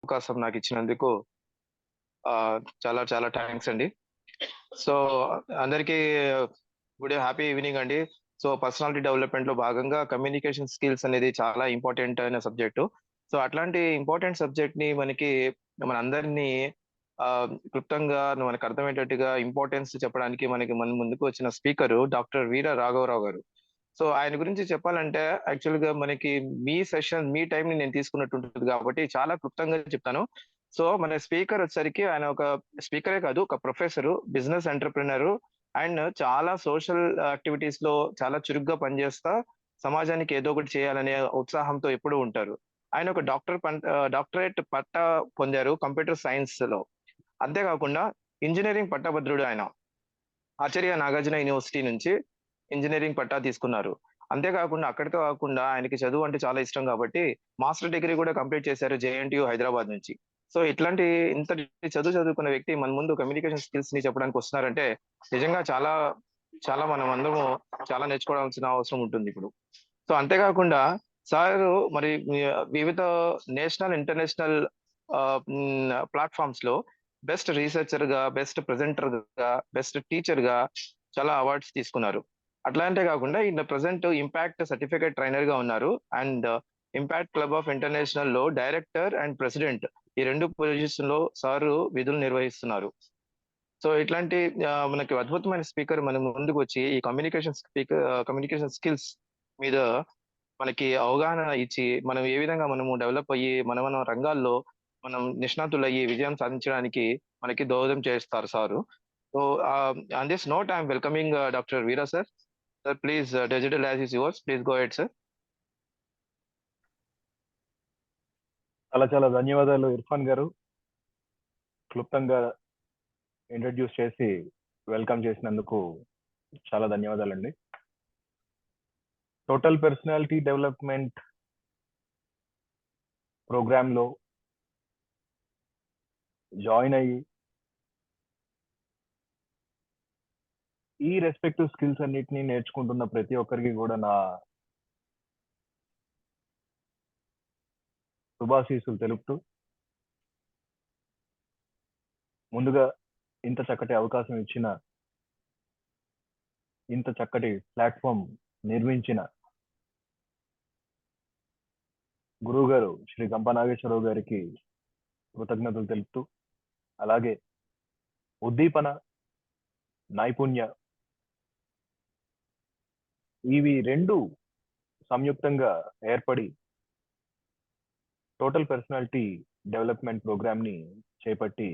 అవకాశం నాకు ఇచ్చినందుకు చాలా చాలా థ్యాంక్స్ అండి. సో, అందరికీ హ్యాపీ ఈవినింగ్ అండి. సో, పర్సనాలిటీ డెవలప్‌మెంట్‌లో భాగంగా కమ్యూనికేషన్ స్కిల్స్ అనేది చాలా ఇంపార్టెంట్ అయిన సబ్జెక్టు. సో, అట్లాంటి ఇంపార్టెంట్ సబ్జెక్ట్‌ని మనందరినీ క్లుప్తంగా మనకు అర్థమయ్యేటట్టుగా ఇంపార్టెన్స్ చెప్పడానికి మన ముందుకు వచ్చిన స్పీకరు డాక్టర్ వీర రాఘవరావు గారు. సో, ఆయన గురించి చెప్పాలంటే యాక్చువల్‌గా మీ టైమ్‌ని నేను తీసుకున్నట్టు ఉంటది కాబట్టి చాలా క్లుప్తంగా చెప్తాను. సో, మన స్పీకర్ వచ్చేసరికి ఆయన ఒక స్పీకరే కాదు, ఒక ప్రొఫెసరు, బిజినెస్ ఎంటర్‌ప్రెన్యూరు అండ్ చాలా సోషల్ యాక్టివిటీస్‌లో చాలా చురుగ్గా పనిచేస్తా, సమాజానికి ఏదో ఒకటి చేయాలనే ఉత్సాహంతో ఎప్పుడూ ఉంటారు. ఆయన ఒక డాక్టరేట్ పట్టా పొందారు కంప్యూటర్ సైన్స్‌లో. అంతే కాకుండా ఇంజినీరింగ్ పట్టభద్రుడు ఆయన. ఆచార్య నాగార్జున యూనివర్సిటీ నుంచి ఇంజినీరింగ్ పట్టా తీసుకున్నారు. అంతే కాకుండా అక్కడితో కాకుండా ఆయనకి చదువు అంటే చాలా ఇష్టం కాబట్టి మాస్టర్ డిగ్రీ కూడా కంప్లీట్ చేశారు జేఎన్‌టీయూ హైదరాబాద్ నుంచి. సో, ఇంతటి చదువు చదువుకున్న వ్యక్తి మన ముందు కమ్యూనికేషన్ స్కిల్స్‌ని చెప్పడానికి వస్తున్నారంటే నిజంగా చాలా, చాలా మనమందరము చాలా నేర్చుకోవాల్సిన అవసరం ఉంటుందిప్పుడు. సో, అంతే కాకుండా సారు మరి వివిధ నేషనల్, ఇంటర్నేషనల్ ప్లాట్‌ఫార్మ్స్‌లో బెస్ట్ రీసెర్చర్‌గా, బెస్ట్ ప్రెజెంటర్‌గా, బెస్ట్ టీచర్‌గా చాలా అవార్డ్స్ తీసుకున్నారు. అట్లాంటే కాకుండా ఈయన ప్రెజెంట్ ఇంపాక్ట్ సర్టిఫికేట్ ట్రైనర్‌గా ఉన్నారు. అండ్ ఇంపాక్ట్ క్లబ్ ఆఫ్ ఇంటర్నేషనల్‌లో డైరెక్టర్ అండ్ ప్రెసిడెంట్ ఈ 2 పొజిషన్‌లో సారు విధులు నిర్వహిస్తున్నారు. సో, ఇట్లాంటి మనకి అద్భుతమైన స్పీకర్ మన ముందుకొచ్చి ఈ కమ్యూనికేషన్ స్కిల్స్ మీద మనకి అవగాహన ఇచ్చి, మనం ఏ విధంగా డెవలప్ అయ్యి, మన రంగాల్లో మనం నిష్ణాతులయ్యి విజయం సాధించడానికి మనకి దోహదం చేస్తారు sir. So, on this note I am welcoming doctor Veera sir. Sir please digital as is yours. Please go ahead sir. చాలా చాలా ధన్యవాదాలు ఇర్ఫాన్ గారు. క్లుప్తంగా ఇంట్రడ్యూస్ చేసి వెల్కమ్ చేసినందుకు చాలా ధన్యవాదాలండి. టోటల్ పర్సనాలిటీ డెవలప్మెంట్ ప్రోగ్రాంలో జాయిన్ అయ్యి ఈ రెస్పెక్టివ్ స్కిల్స్ అన్నిటిని నేర్చుకుంటున్న ప్రతి ఒక్కరికి కూడా నా శుభాశీస్సులు తెలుపుతూ, ముందుగా ఇంత చక్కటి అవకాశం ఇచ్చిన, ఇంత చక్కటి ప్లాట్ఫామ్ నిర్మించిన గురువు గారు శ్రీ గంప నాగేశ్వరరావు గారికి కృతజ్ఞతలు తెలుపుతూ, అలాగే ఉద్దీపన, నైపుణ్య ఇవి రెండు సంయుక్తంగా ఏర్పడి టోటల్ పర్సనాలిటీ డెవలప్మెంట్ ప్రోగ్రామ్ ని చేపట్టి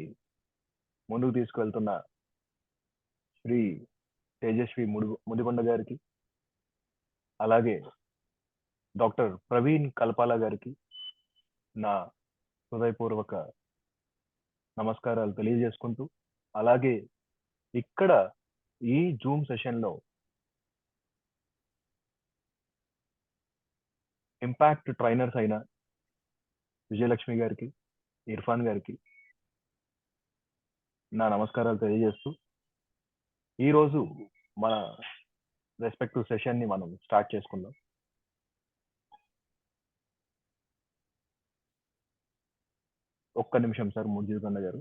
ముందుకు తీసుకువెళ్తున్న శ్రీ తేజస్వి ముదిగొండ గారికి, అలాగే డాక్టర్ ప్రవీణ్ కల్పాల గారికి నా హృదయపూర్వక నమస్కారాలు తెలియజేసుకుంటూ, అలాగే ఇక్కడ ఈ జూమ్ సెషన్లో ఇంపాక్ట్ ట్రైనర్స్ అయిన విజయలక్ష్మి గారికి, ఇర్ఫాన్ గారికి నా నమస్కారాలు తెలియజేస్తూ, ఈరోజు మన రెస్పెక్టివ్ సెషన్ ని మనం స్టార్ట్ చేసుకుందాం. ఒక్క నిమిషం సార్ మురళీధరన్ గారు.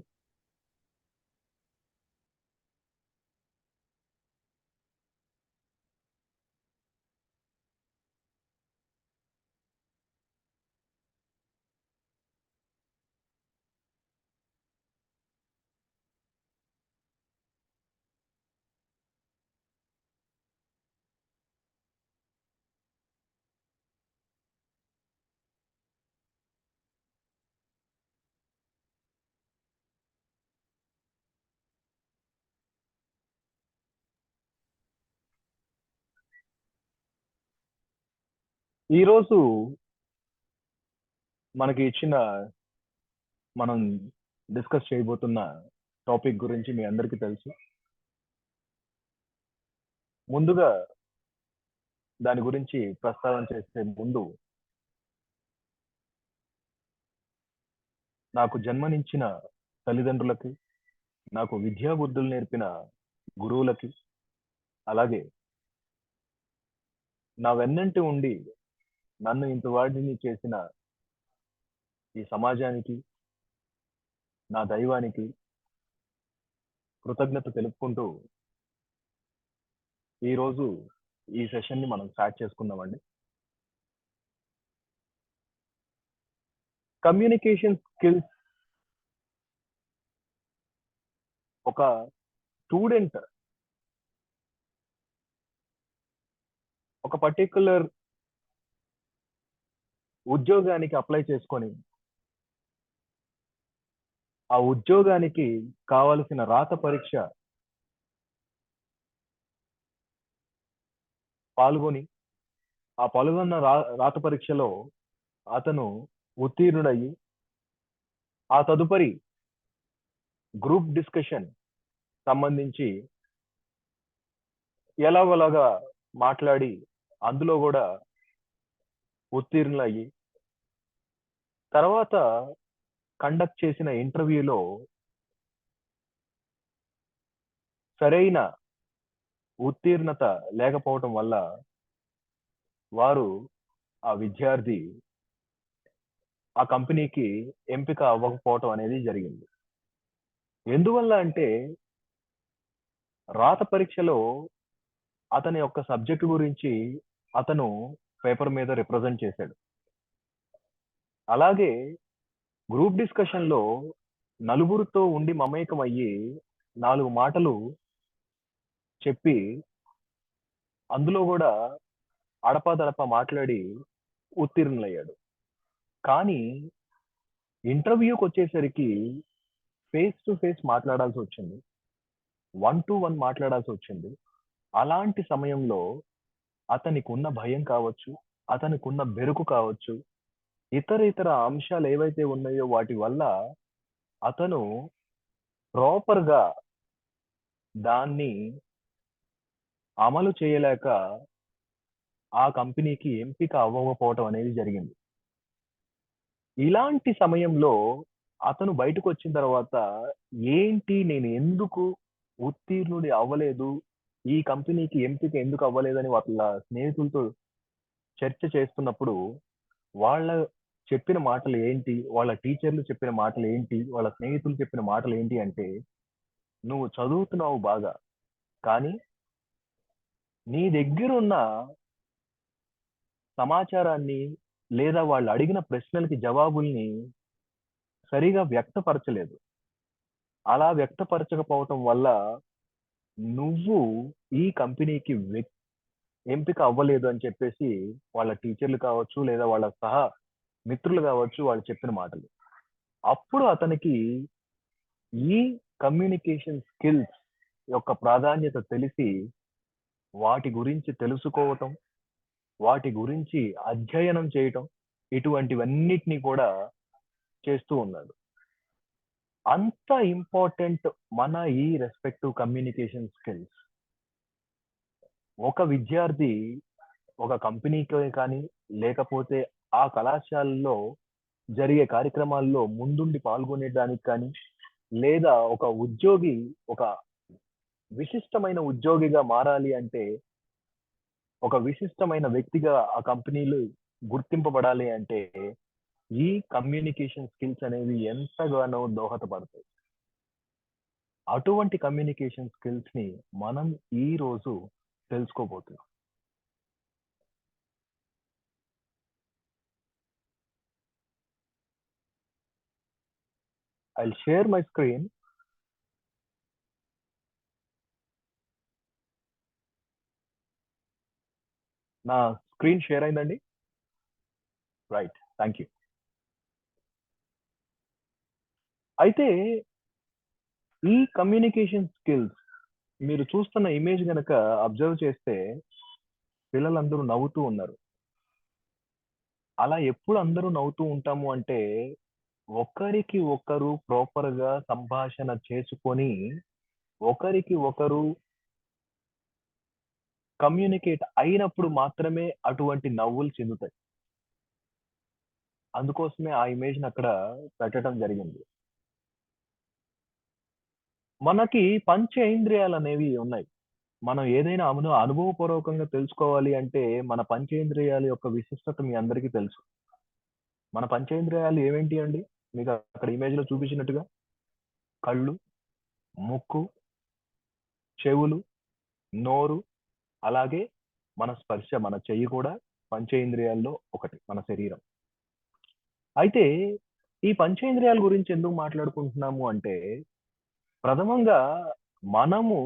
ఈరోజు మనకి ఇచ్చిన, మనం డిస్కస్ చేయబోతున్న టాపిక్ గురించి మీ అందరికీ తెలుసు. ముందుగా దాని గురించి ప్రస్తావన చేసే ముందు, నాకు జన్మనిచ్చిన తల్లిదండ్రులకి, నాకు విద్యా బుద్ధులు నేర్పిన గురువులకి, అలాగే నా వెన్నంటి ఉండి నన్ను ఇంత వాడిని చేసిన ఈ సమాజానికి, నా దైవానికి కృతజ్ఞత తెలుపుకుంటూ ఈరోజు ఈ సెషన్ని మనం స్టార్ట్ చేసుకుందామండి. కమ్యూనికేషన్ స్కిల్స్ ఒక స్టూడెంట్ ఒక పర్టిక్యులర్ ఉద్యోగానికి అప్లై చేసుకొని ఆ ఉద్యోగానికి కావలసిన రాత పరీక్ష పాల్గొని ఆ పాల్గొన్న రాత పరీక్షలో అతను ఉత్తీర్ణుడయ్యి ఆ తదుపరి గ్రూప్ డిస్కషన్ సంబంధించి ఎలాగోలాగా మాట్లాడి అందులో కూడా ఉత్తీర్ణులయ్యి తర్వాత కండక్ట్ చేసిన ఇంటర్వ్యూలో సరైన ఉత్తీర్ణత లేకపోవటం వల్ల వారు ఆ విద్యార్థి ఆ కంపెనీకి ఎంపిక అవ్వకపోవటం అనేది జరిగింది. ఎందువల్ల అంటే రాత పరీక్షలో అతని యొక్క సబ్జెక్టు గురించి అతను పేపర్ మీద రిప్రజెంట్ చేశాడు. అలాగే గ్రూప్ డిస్కషన్లో నలుగురితో ఉండి మమేకం అయ్యి 4 మాటలు చెప్పి అందులో కూడా అడపాదడపా మాట్లాడి ఉత్తీర్ణులయ్యాడు. కానీ ఇంటర్వ్యూకి వచ్చేసరికి ఫేస్ టు ఫేస్ మాట్లాడాల్సి వచ్చింది, 1-to-1 మాట్లాడాల్సి వచ్చింది. అలాంటి సమయంలో అతనికి ఉన్న భయం కావచ్చు, అతనికి ఉన్న బెరుకు కావచ్చు, ఇతర అంశాలు ఏవైతే ఉన్నాయో వాటి వల్ల అతను ప్రాపర్గా దాన్ని అమలు చేయలేక ఆ కంపెనీకి ఎంపిక అవ్వకపోవటం అనేది జరిగింది. ఇలాంటి సమయంలో అతను బయటకు వచ్చిన తర్వాత ఏంటి నేను ఎందుకు ఉత్తీర్ణుడి అవ్వలేదు, ఈ కంపెనీకి ఎంపిక ఎందుకు అవ్వలేదని వాళ్ళ స్నేహితులతో చర్చ చేస్తున్నప్పుడు వాళ్ళ చెప్పిన మాటలు ఏంటి, వాళ్ళ టీచర్లు చెప్పిన మాటలు ఏంటి, వాళ్ళ స్నేహితులు చెప్పిన మాటలు ఏంటి అంటే, నువ్వు చదువుతున్నావు బాగా, కానీ నీ దగ్గరున్న సమాచారాన్ని లేదా వాళ్ళు అడిగిన ప్రశ్నలకి జవాబుల్ని సరిగా వ్యక్తపరచలేదు. అలా వ్యక్తపరచకపోవటం వల్ల నువ్వు ఈ కంపెనీకి ఎంపిక అవ్వలేదు అని చెప్పేసి వాళ్ళ టీచర్లు కావచ్చు లేదా వాళ్ళ సహా మిత్రులు కావచ్చు వాళ్ళు చెప్పిన మాటలు. అప్పుడు అతనికి ఈ కమ్యూనికేషన్ స్కిల్స్ యొక్క ప్రాధాన్యత తెలిసి వాటి గురించి తెలుసుకోవటం, వాటి గురించి అధ్యయనం చేయటం, ఇటువంటివన్నిటిని కూడా చేస్తూ ఉన్నాడు. అంత ఇంపార్టెంట్ మన ఈ రెస్పెక్టివ్ కమ్యూనికేషన్ స్కిల్స్. ఒక విద్యార్థి ఒక కంపెనీకి కానీ లేకపోతే ఆ కళాశాలలో జరిగే కార్యక్రమాల్లో ముందుండి పాల్గొనేదానికి కానీ లేదా ఒక ఉద్యోగి ఒక విశిష్టమైన ఉద్యోగిగా మారాలి అంటే, ఒక విశిష్టమైన వ్యక్తిగా ఆ కంపెనీలు గుర్తింపబడాలి అంటే ఈ కమ్యూనికేషన్ స్కిల్స్ అనేవి ఎంతగానో దోహదపడతాయి. అటువంటి కమ్యూనికేషన్ స్కిల్స్ ని మనం ఈ రోజు తెలుసుకోబోతున్నాం. I'll share my screen. నా స్క్రీన్ షేర్ అయిందండి? Right, thank you. అయితే ఈ కమ్యూనికేషన్ స్కిల్స్ మీరు చూస్తున్న ఇమేజ్ గనక అబ్జర్వ్ చేస్తే పిల్లలందరూ నవ్వుతూ ఉన్నారు. అలా ఎప్పుడు అందరూ నవ్వుతూ ఉంటాము అంటే, ఒకరికి ఒకరు ప్రాపర్ గా సంభాషణ చేసుకొని ఒకరికి ఒకరు కమ్యూనికేట్ అయినప్పుడు మాత్రమే అటువంటి నవ్వులు చెందుతాయి. అందుకోసమే ఆ ఇమేజ్ ని అక్కడ పెట్టడం జరిగింది. మనకి పంచేంద్రియాలు అనేవి ఉన్నాయి. మనం ఏదైనా అనుభవపూర్వకంగా తెలుసుకోవాలి అంటే మన పంచేంద్రియాల యొక్క విశిష్టత మీ అందరికీ తెలుసు. మన పంచేంద్రియాలు ఏమేంటి అండి? మీకు అక్కడ ఇమేజ్ లో చూపించినట్టుగా కళ్ళు, ముక్కు, చెవులు, నోరు, అలాగే మన స్పర్శ, మన చెయ్యి కూడా పంచేంద్రియాల్లో ఒకటి మన శరీరం. అయితే ఈ పంచేంద్రియాల గురించి ఎందుకు మాట్లాడుకుంటున్నాము అంటే, ప్రథమంగా మనము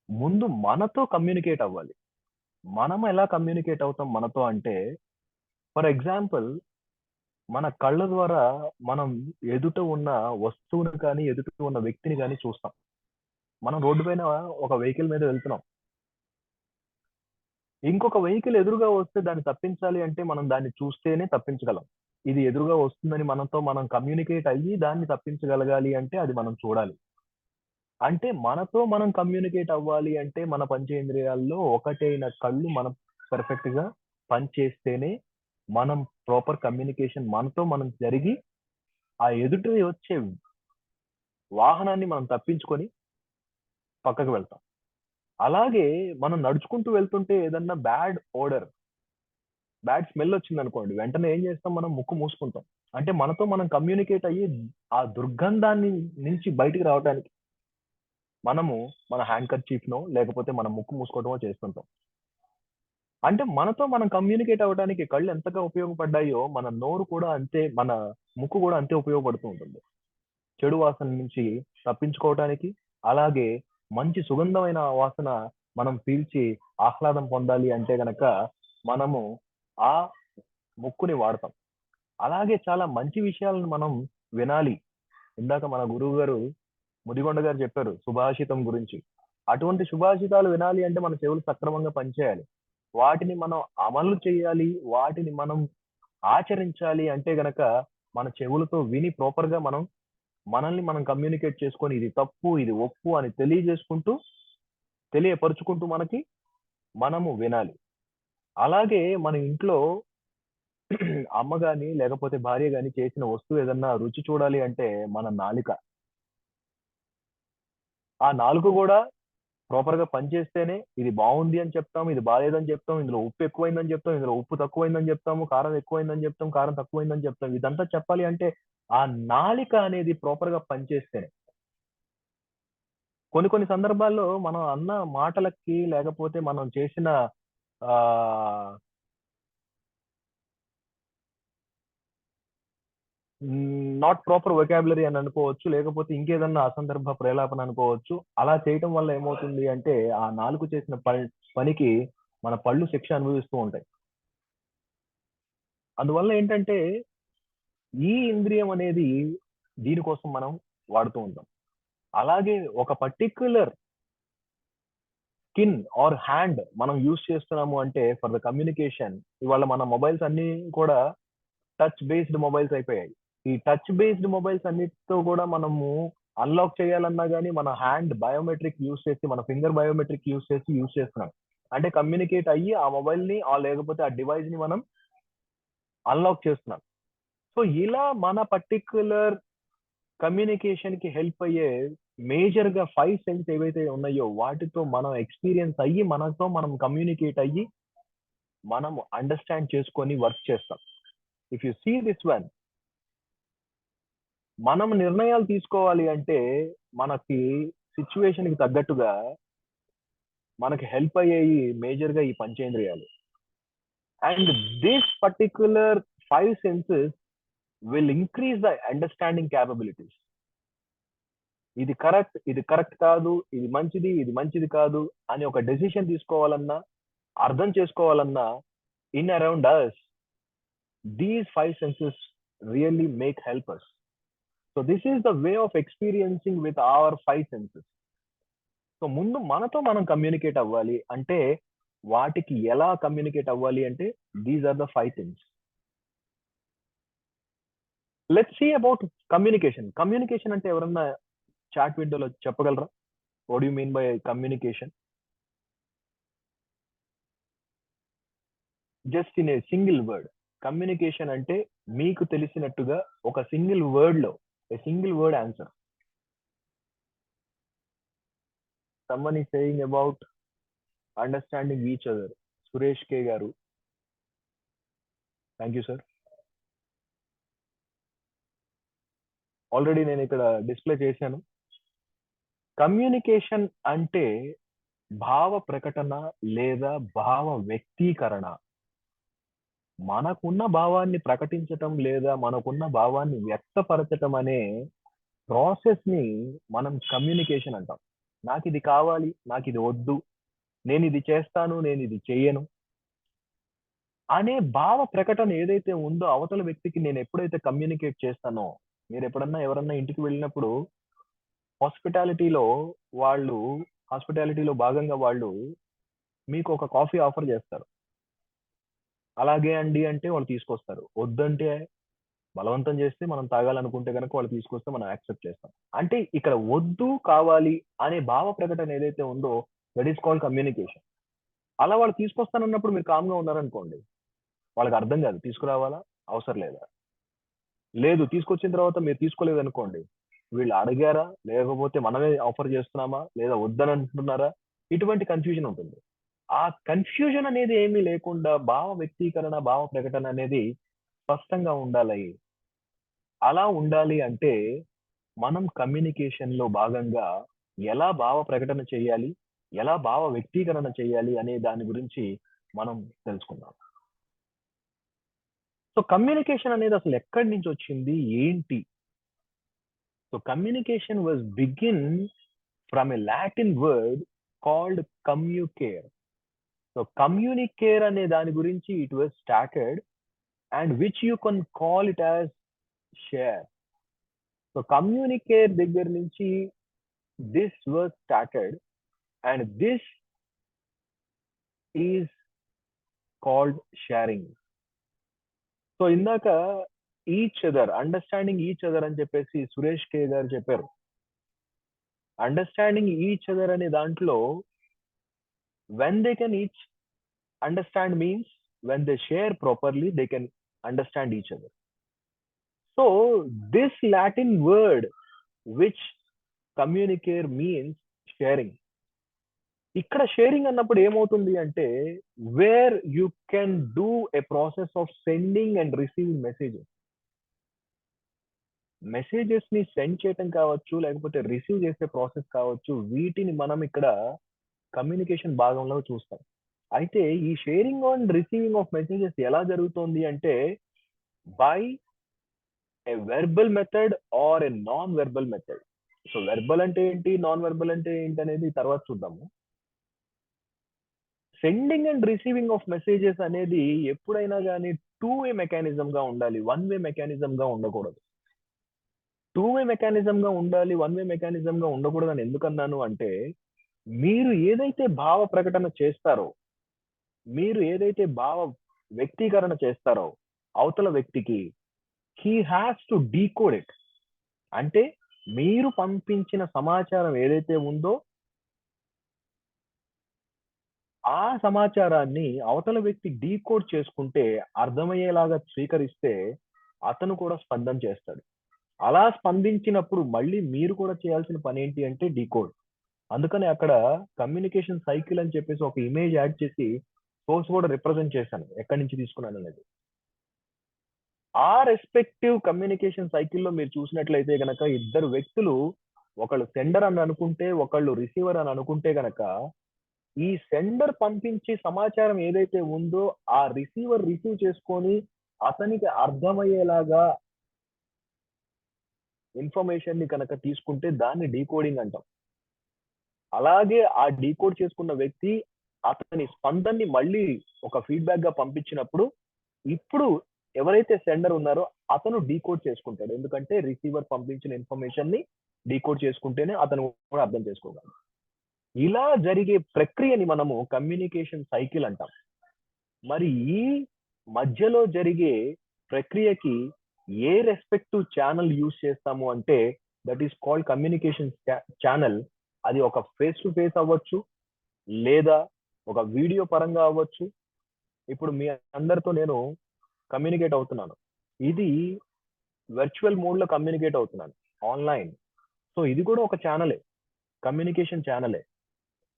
ముందు మనతో కమ్యూనికేట్ అవ్వాలి. మనం ఎలా కమ్యూనికేట్ అవుతాం మనతో అంటే, ఫర్ ఎగ్జాంపుల్ మన కళ్ళ ద్వారా మనం ఎదుట ఉన్న వస్తువుని కానీ, ఎదుట ఉన్న వ్యక్తిని కానీ చూస్తాం. మనం రోడ్డు పైన ఒక వెహికల్ మీద వెళ్తున్నాం. ఇంకొక వెహికల్ ఎదురుగా వస్తే దాన్ని తప్పించాలి అంటే మనం దాన్ని చూస్తేనే తప్పించగలం. ఇది ఎదురుగా వస్తుందని మనతో మనం కమ్యూనికేట్ అయ్యి దాన్ని తప్పించగలగాలి అంటే అది మనం చూడాలి. అంటే మనతో మనం కమ్యూనికేట్ అవ్వాలి అంటే మన పంచేంద్రియాల్లో ఒకటైన కళ్ళు మనం పర్ఫెక్ట్ గా పనిచేస్తేనే మనం ప్రాపర్ కమ్యూనికేషన్ మనతో మనం జరిగి ఆ ఎదుటి వచ్చే వాహనాన్ని మనం తప్పించుకొని పక్కకు వెళ్తాం. అలాగే మనం నడుచుకుంటూ వెళ్తుంటే ఏదన్నా బ్యాడ్ స్మెల్ వచ్చింది అనుకోండి, వెంటనే ఏం చేస్తాం, మనం ముక్కు మూసుకుంటాం. అంటే మనతో మనం కమ్యూనికేట్ అయ్యి ఆ దుర్గంధాన్ని నుంచి బయటికి రావడానికి మనము మన హ్యాండ్ కర్చీఫ్ నో లేకపోతే మన ముక్కు మూసుకోవడమో చేస్తుంటాం. అంటే మనతో మనం కమ్యూనికేట్ అవ్వడానికి కళ్ళు ఎంతగా ఉపయోగపడ్డాయో మన నోరు కూడా అంతే, మన ముక్కు కూడా అంతే ఉపయోగపడుతూ ఉంటుంది. చెడు వాసన నుంచి తప్పించుకోవడానికి, అలాగే మంచి సుగంధమైన వాసన మనం పీల్చి ఆహ్లాదం పొందాలి అంటే గనక మనము ఆ ముక్కుని వాడతాం. అలాగే చాలా మంచి విషయాలను మనం వినాలి. ఇందాక మన గురువు గారు ముదిగొండ గారు చెప్పారు సుభాషితం గురించి. అటువంటి సుభాషితాలు వినాలి అంటే మన చెవులు సక్రమంగా పనిచేయాలి. వాటిని మనం అమలు చేయాలి, వాటిని మనం ఆచరించాలి అంటే గనక మన చెవులతో విని ప్రాపర్ గా మనం మనల్ని మనం కమ్యూనికేట్ చేసుకొని ఇది తప్పు ఇది ఒప్పు అని తెలియపరుచుకుంటూ మనము వినాలి. అలాగే మన ఇంట్లో అమ్మ గాని లేకపోతే భార్య గాని చేసిన వస్తువు ఏదన్నా రుచి చూడాలి అంటే మన నాలుక, ఆ నాలుక కూడా ప్రాపర్ గా పనిచేస్తేనే ఇది బాగుంది అని చెప్తాం, ఇది బాగాలేదని చెప్తాం, ఇందులో ఉప్పు ఎక్కువైందని చెప్తాం, ఇందులో ఉప్పు తక్కువైందని చెప్తాము, కారం ఎక్కువైందని చెప్తాం, కారం తక్కువైందని చెప్తాం. ఇదంతా చెప్పాలి అంటే ఆ నాలిక అనేది ప్రాపర్ గా పనిచేస్తేనే. కొన్ని సందర్భాల్లో మనం అన్న మాటలకి లేకపోతే మనం చేసిన ఆ నాట్ ప్రాపర్ వొకాబులరీ అని అనుకోవచ్చు, లేకపోతే ఇంకేదన్నా అసందర్భ ప్రేలాపన అనుకోవచ్చు. అలా చేయటం వల్ల ఏమవుతుంది అంటే ఆ నాలుగు చేసిన పనికి మన పళ్ళు శిక్ష అనుభవిస్తూ ఉంటాయి. అందువల్ల ఏంటంటే ఈ ఇంద్రియం అనేది దీనికోసం మనం వాడుతూ ఉంటాం. అలాగే ఒక పర్టిక్యులర్ స్కిన్ ఆర్ హ్యాండ్ మనం యూజ్ చేస్తున్నాము అంటే ఫర్ ద కమ్యూనికేషన్. ఇవాళ మన మొబైల్స్ అన్ని కూడా టచ్ బేస్డ్ మొబైల్స్ అయిపోయాయి. ఈ టచ్ బేస్డ్ మొబైల్స్ అన్నిటితో కూడా మనము అన్లాక్ చేయాలన్నా కానీ మన హ్యాండ్ బయోమెట్రిక్ యూజ్ చేసి, మన ఫింగర్ బయోమెట్రిక్ యూజ్ చేస్తున్నాం. అంటే కమ్యూనికేట్ అయ్యి ఆ మొబైల్ ని లేకపోతే ఆ డివైస్ ని మనం అన్లాక్ చేస్తున్నాం. సో ఇలా మన పర్టిక్యులర్ కమ్యూనికేషన్ కి హెల్ప్ అయ్యే మేజర్ గా 5 సెన్స్ ఏవైతే ఉన్నాయో వాటితో మనం ఎక్స్పీరియన్స్ అయ్యి మనతో మనం కమ్యూనికేట్ అయ్యి మనం అండర్స్టాండ్ చేసుకొని వర్క్ చేస్తాం. If you see this one, మనం నిర్ణయాలు తీసుకోవాలి అంటే మనకి సిచ్యువేషన్ కి తగ్గట్టుగా మనకి హెల్ప్ అయ్యేవి మేజర్ గా ఈ పంచేంద్రియాలు. And this particular 5 senses will increase the understanding capabilities. ఇది కరెక్ట్ కాదు, ఇది మంచిది కాదు అని ఒక డెసిషన్ తీసుకోవాలన్నా, అర్థం చేసుకోవాలన్నా in around us these 5 senses really make help us. So this is the way of experiencing with our 5 senses. సో ముందు మనతో మనం కమ్యూనికేట్ అవ్వాలి అంటే వాటికి ఎలా కమ్యూనికేట్ అవ్వాలి అంటే these are the 5 things. Let's see about communication అంటే ఎవరన్నా చాట్ విండోలో చెప్పగలరా? What you mean by communication? Just in a single word, communication అంటే మీకు తెలిసినట్టుగా ఒక సింగిల్ వర్డ్ లో a single word answer. someone is saying about understanding each other. Suresh K garu, thank you sir. Already నేను ఇక్కడ display చేశాను. Communication అంటే భావ ప్రకటన లేదా భావ వ్యక్తీకరణ. మనకున్న భావాన్ని ప్రకటించటం లేదా మనకున్న భావాన్ని వ్యక్తపరచటం అనే ప్రాసెస్ ని మనం కమ్యూనికేషన్ అంటాం. నాకు ఇది కావాలి, నాకు ఇది వద్దు, నేను ఇది చేస్తాను, నేను ఇది చేయను అనే భావ ప్రకటన ఏదైతే ఉందో అవతల వ్యక్తికి నేను ఎప్పుడైతే కమ్యూనికేట్ చేస్తానో, మీరు ఎప్పుడన్నా ఎవరన్నా ఇంటికి వెళ్ళినప్పుడు హాస్పిటాలిటీలో హాస్పిటాలిటీలో భాగంగా వాళ్ళు మీకు ఒక కాఫీ ఆఫర్ చేస్తారు. అలాగే అండి అంటే వాళ్ళు తీసుకొస్తారు. వద్దంటే బలవంతం చేస్తే మనం తాగాలనుకుంటే కనుక వాళ్ళు తీసుకొస్తే మనం యాక్సెప్ట్ చేస్తాం. అంటే ఇక్కడ వద్దు కావాలి అనే భావ ప్రకటన ఏదైతే ఉందో దట్ ఈస్ కాల్డ్ కమ్యూనికేషన్. అలా వాళ్ళు తీసుకొస్తానన్నప్పుడు మీరు కామ్గా ఉన్నారనుకోండి, వాళ్ళకి అర్థం కాదు తీసుకురావాలా అవసరం లేదా. లేదు తీసుకొచ్చిన తర్వాత మీరు తీసుకోలేదు అనుకోండి, వీళ్ళు అడిగారా లేకపోతే మనమే ఆఫర్ చేస్తున్నామా లేదా వద్దని అంటున్నారా, ఇటువంటి కన్ఫ్యూజన్ ఉంటుంది. ఆ కన్ఫ్యూజన్ అనేది ఏమీ లేకుండా భావ వ్యక్తీకరణ భావ ప్రకటన అనేది స్పష్టంగా ఉండాలి. అలా ఉండాలి అంటే మనం కమ్యూనికేషన్ లో భాగంగా ఎలా భావ ప్రకటన చేయాలి, ఎలా భావ వ్యక్తీకరణ చేయాలి అనే దాని గురించి మనం తెలుసుకుందాం. సో కమ్యూనికేషన్ అనేది అసలు ఎక్కడి నుంచి వచ్చింది ఏంటి? So communication was begin from a Latin word called communicare. So communicare అనే దాని గురించి it was started and which you can call it as share. So communicare దగ్గర నుంచి this was started and this is called sharing. So ఇందాక each other, understanding each other అని చెప్పేసి సురేష్ కే గారు చెప్పారు. అండర్స్టాండింగ్ ఈచ్ అదర్ అనే దాంట్లో when they can each understand means when they share properly they can understand each other. So this Latin word which communicate means sharing. ఇక్కడ sharing అన్నప్పుడు ఏమవుతుంది అంటే where you can do a process of sending and receiving messages ని send చేయటం కావచ్చు లేకపోతే receive చేసే process కావచ్చు, వీటిని మనం ఇక్కడ కమ్యూనికేషన్ భాగంలో చూస్తాం. అయితే ఈ sharing and receiving of messages ఎలా జరుగుతుంది అంటే by a verbal method or a non verbal method. So verbal అంటే ఏంటి, నాన్ వెర్బల్ అంటే ఏంటి అనేది తర్వాత చూద్దాము. Sending and receiving of messages అనేది ఎప్పుడైనా కానీ 2-way మెకానిజం గా ఉండాలి, 1-way మెకానిజం గా ఉండకూడదు. 2-way మెకానిజం గా ఉండాలి, 1-way మెకానిజం గా ఉండకూడదు అని ఎందుకన్నాను అంటే మీరు ఏదైతే భావ ప్రకటన చేస్తారో, మీరు ఏదైతే భావ వ్యక్తీకరణ చేస్తారో అవతల వ్యక్తికి he has to decode it. అంటే మీరు పంపించిన సమాచారం ఏదైతే ఉందో ఆ సమాచారాన్ని అవతల వ్యక్తి డీకోడ్ చేసుకుంటే, అర్థమయ్యేలాగా స్వీకరిస్తే అతను కూడా స్పందన చేస్తాడు. అలా స్పందించినప్పుడు మళ్ళీ మీరు కూడా చేయాల్సిన పని ఏంటి అంటే డీకోడ్. అందుకని అక్కడ కమ్యూనికేషన్ సైకిల్ అని చెప్పేసి ఒక ఇమేజ్ యాడ్ చేసి సోర్స్ కూడా రిప్రజెంట్ చేశాను ఎక్కడి నుంచి తీసుకున్నాను అనేది. ఆ రెస్పెక్టివ్ కమ్యూనికేషన్ సైకిల్లో మీరు చూసినట్లయితే గనక ఇద్దరు వ్యక్తులు, ఒకళ్ళు సెండర్ అని అనుకుంటే ఒకళ్ళు రిసీవర్ అని అనుకుంటే గనక ఈ సెండర్ పంపించే సమాచారం ఏదైతే ఉందో ఆ రిసీవర్ రిసీవ్ చేసుకొని అతనికి అర్థమయ్యేలాగా ఇన్ఫర్మేషన్ ని కనుక తీసుకుంటే దాన్ని డీకోడింగ్ అంటాం. అలాగే ఆ డీకోడ్ చేసుకున్న వ్యక్తి అతని స్పందనని మళ్ళీ ఒక ఫీడ్బ్యాక్ గా పంపించినప్పుడు ఇప్పుడు ఎవరైతే సెండర్ ఉన్నారో అతను డీకోడ్ చేసుకుంటాడు. ఎందుకంటే రిసీవర్ పంపించిన ఇన్ఫర్మేషన్ ని డీకోడ్ చేసుకుంటేనే అతను కూడా అర్థం చేసుకోగలరు. ఇలా జరిగే ప్రక్రియని మనము కమ్యూనికేషన్ సైకిల్ అంటాం. మరి ఈ మధ్యలో జరిగే ప్రక్రియకి ఏ రెస్పెక్టివ్ ఛానల్ యూజ్ చేస్తాము అంటే that is called communication channel. అది ఒక ఫేస్ టు ఫేస్ అవ్వచ్చు లేదా ఒక వీడియో పరంగా అవ్వచ్చు. ఇప్పుడు మీ అందరితో నేను కమ్యూనికేట్ అవుతున్నాను, ఇది వర్చువల్ మోడ్ లో కమ్యూనికేట్ అవుతున్నాను ఆన్లైన్. సో ఇది కూడా ఒక ఛానలే, కమ్యూనికేషన్ ఛానలే.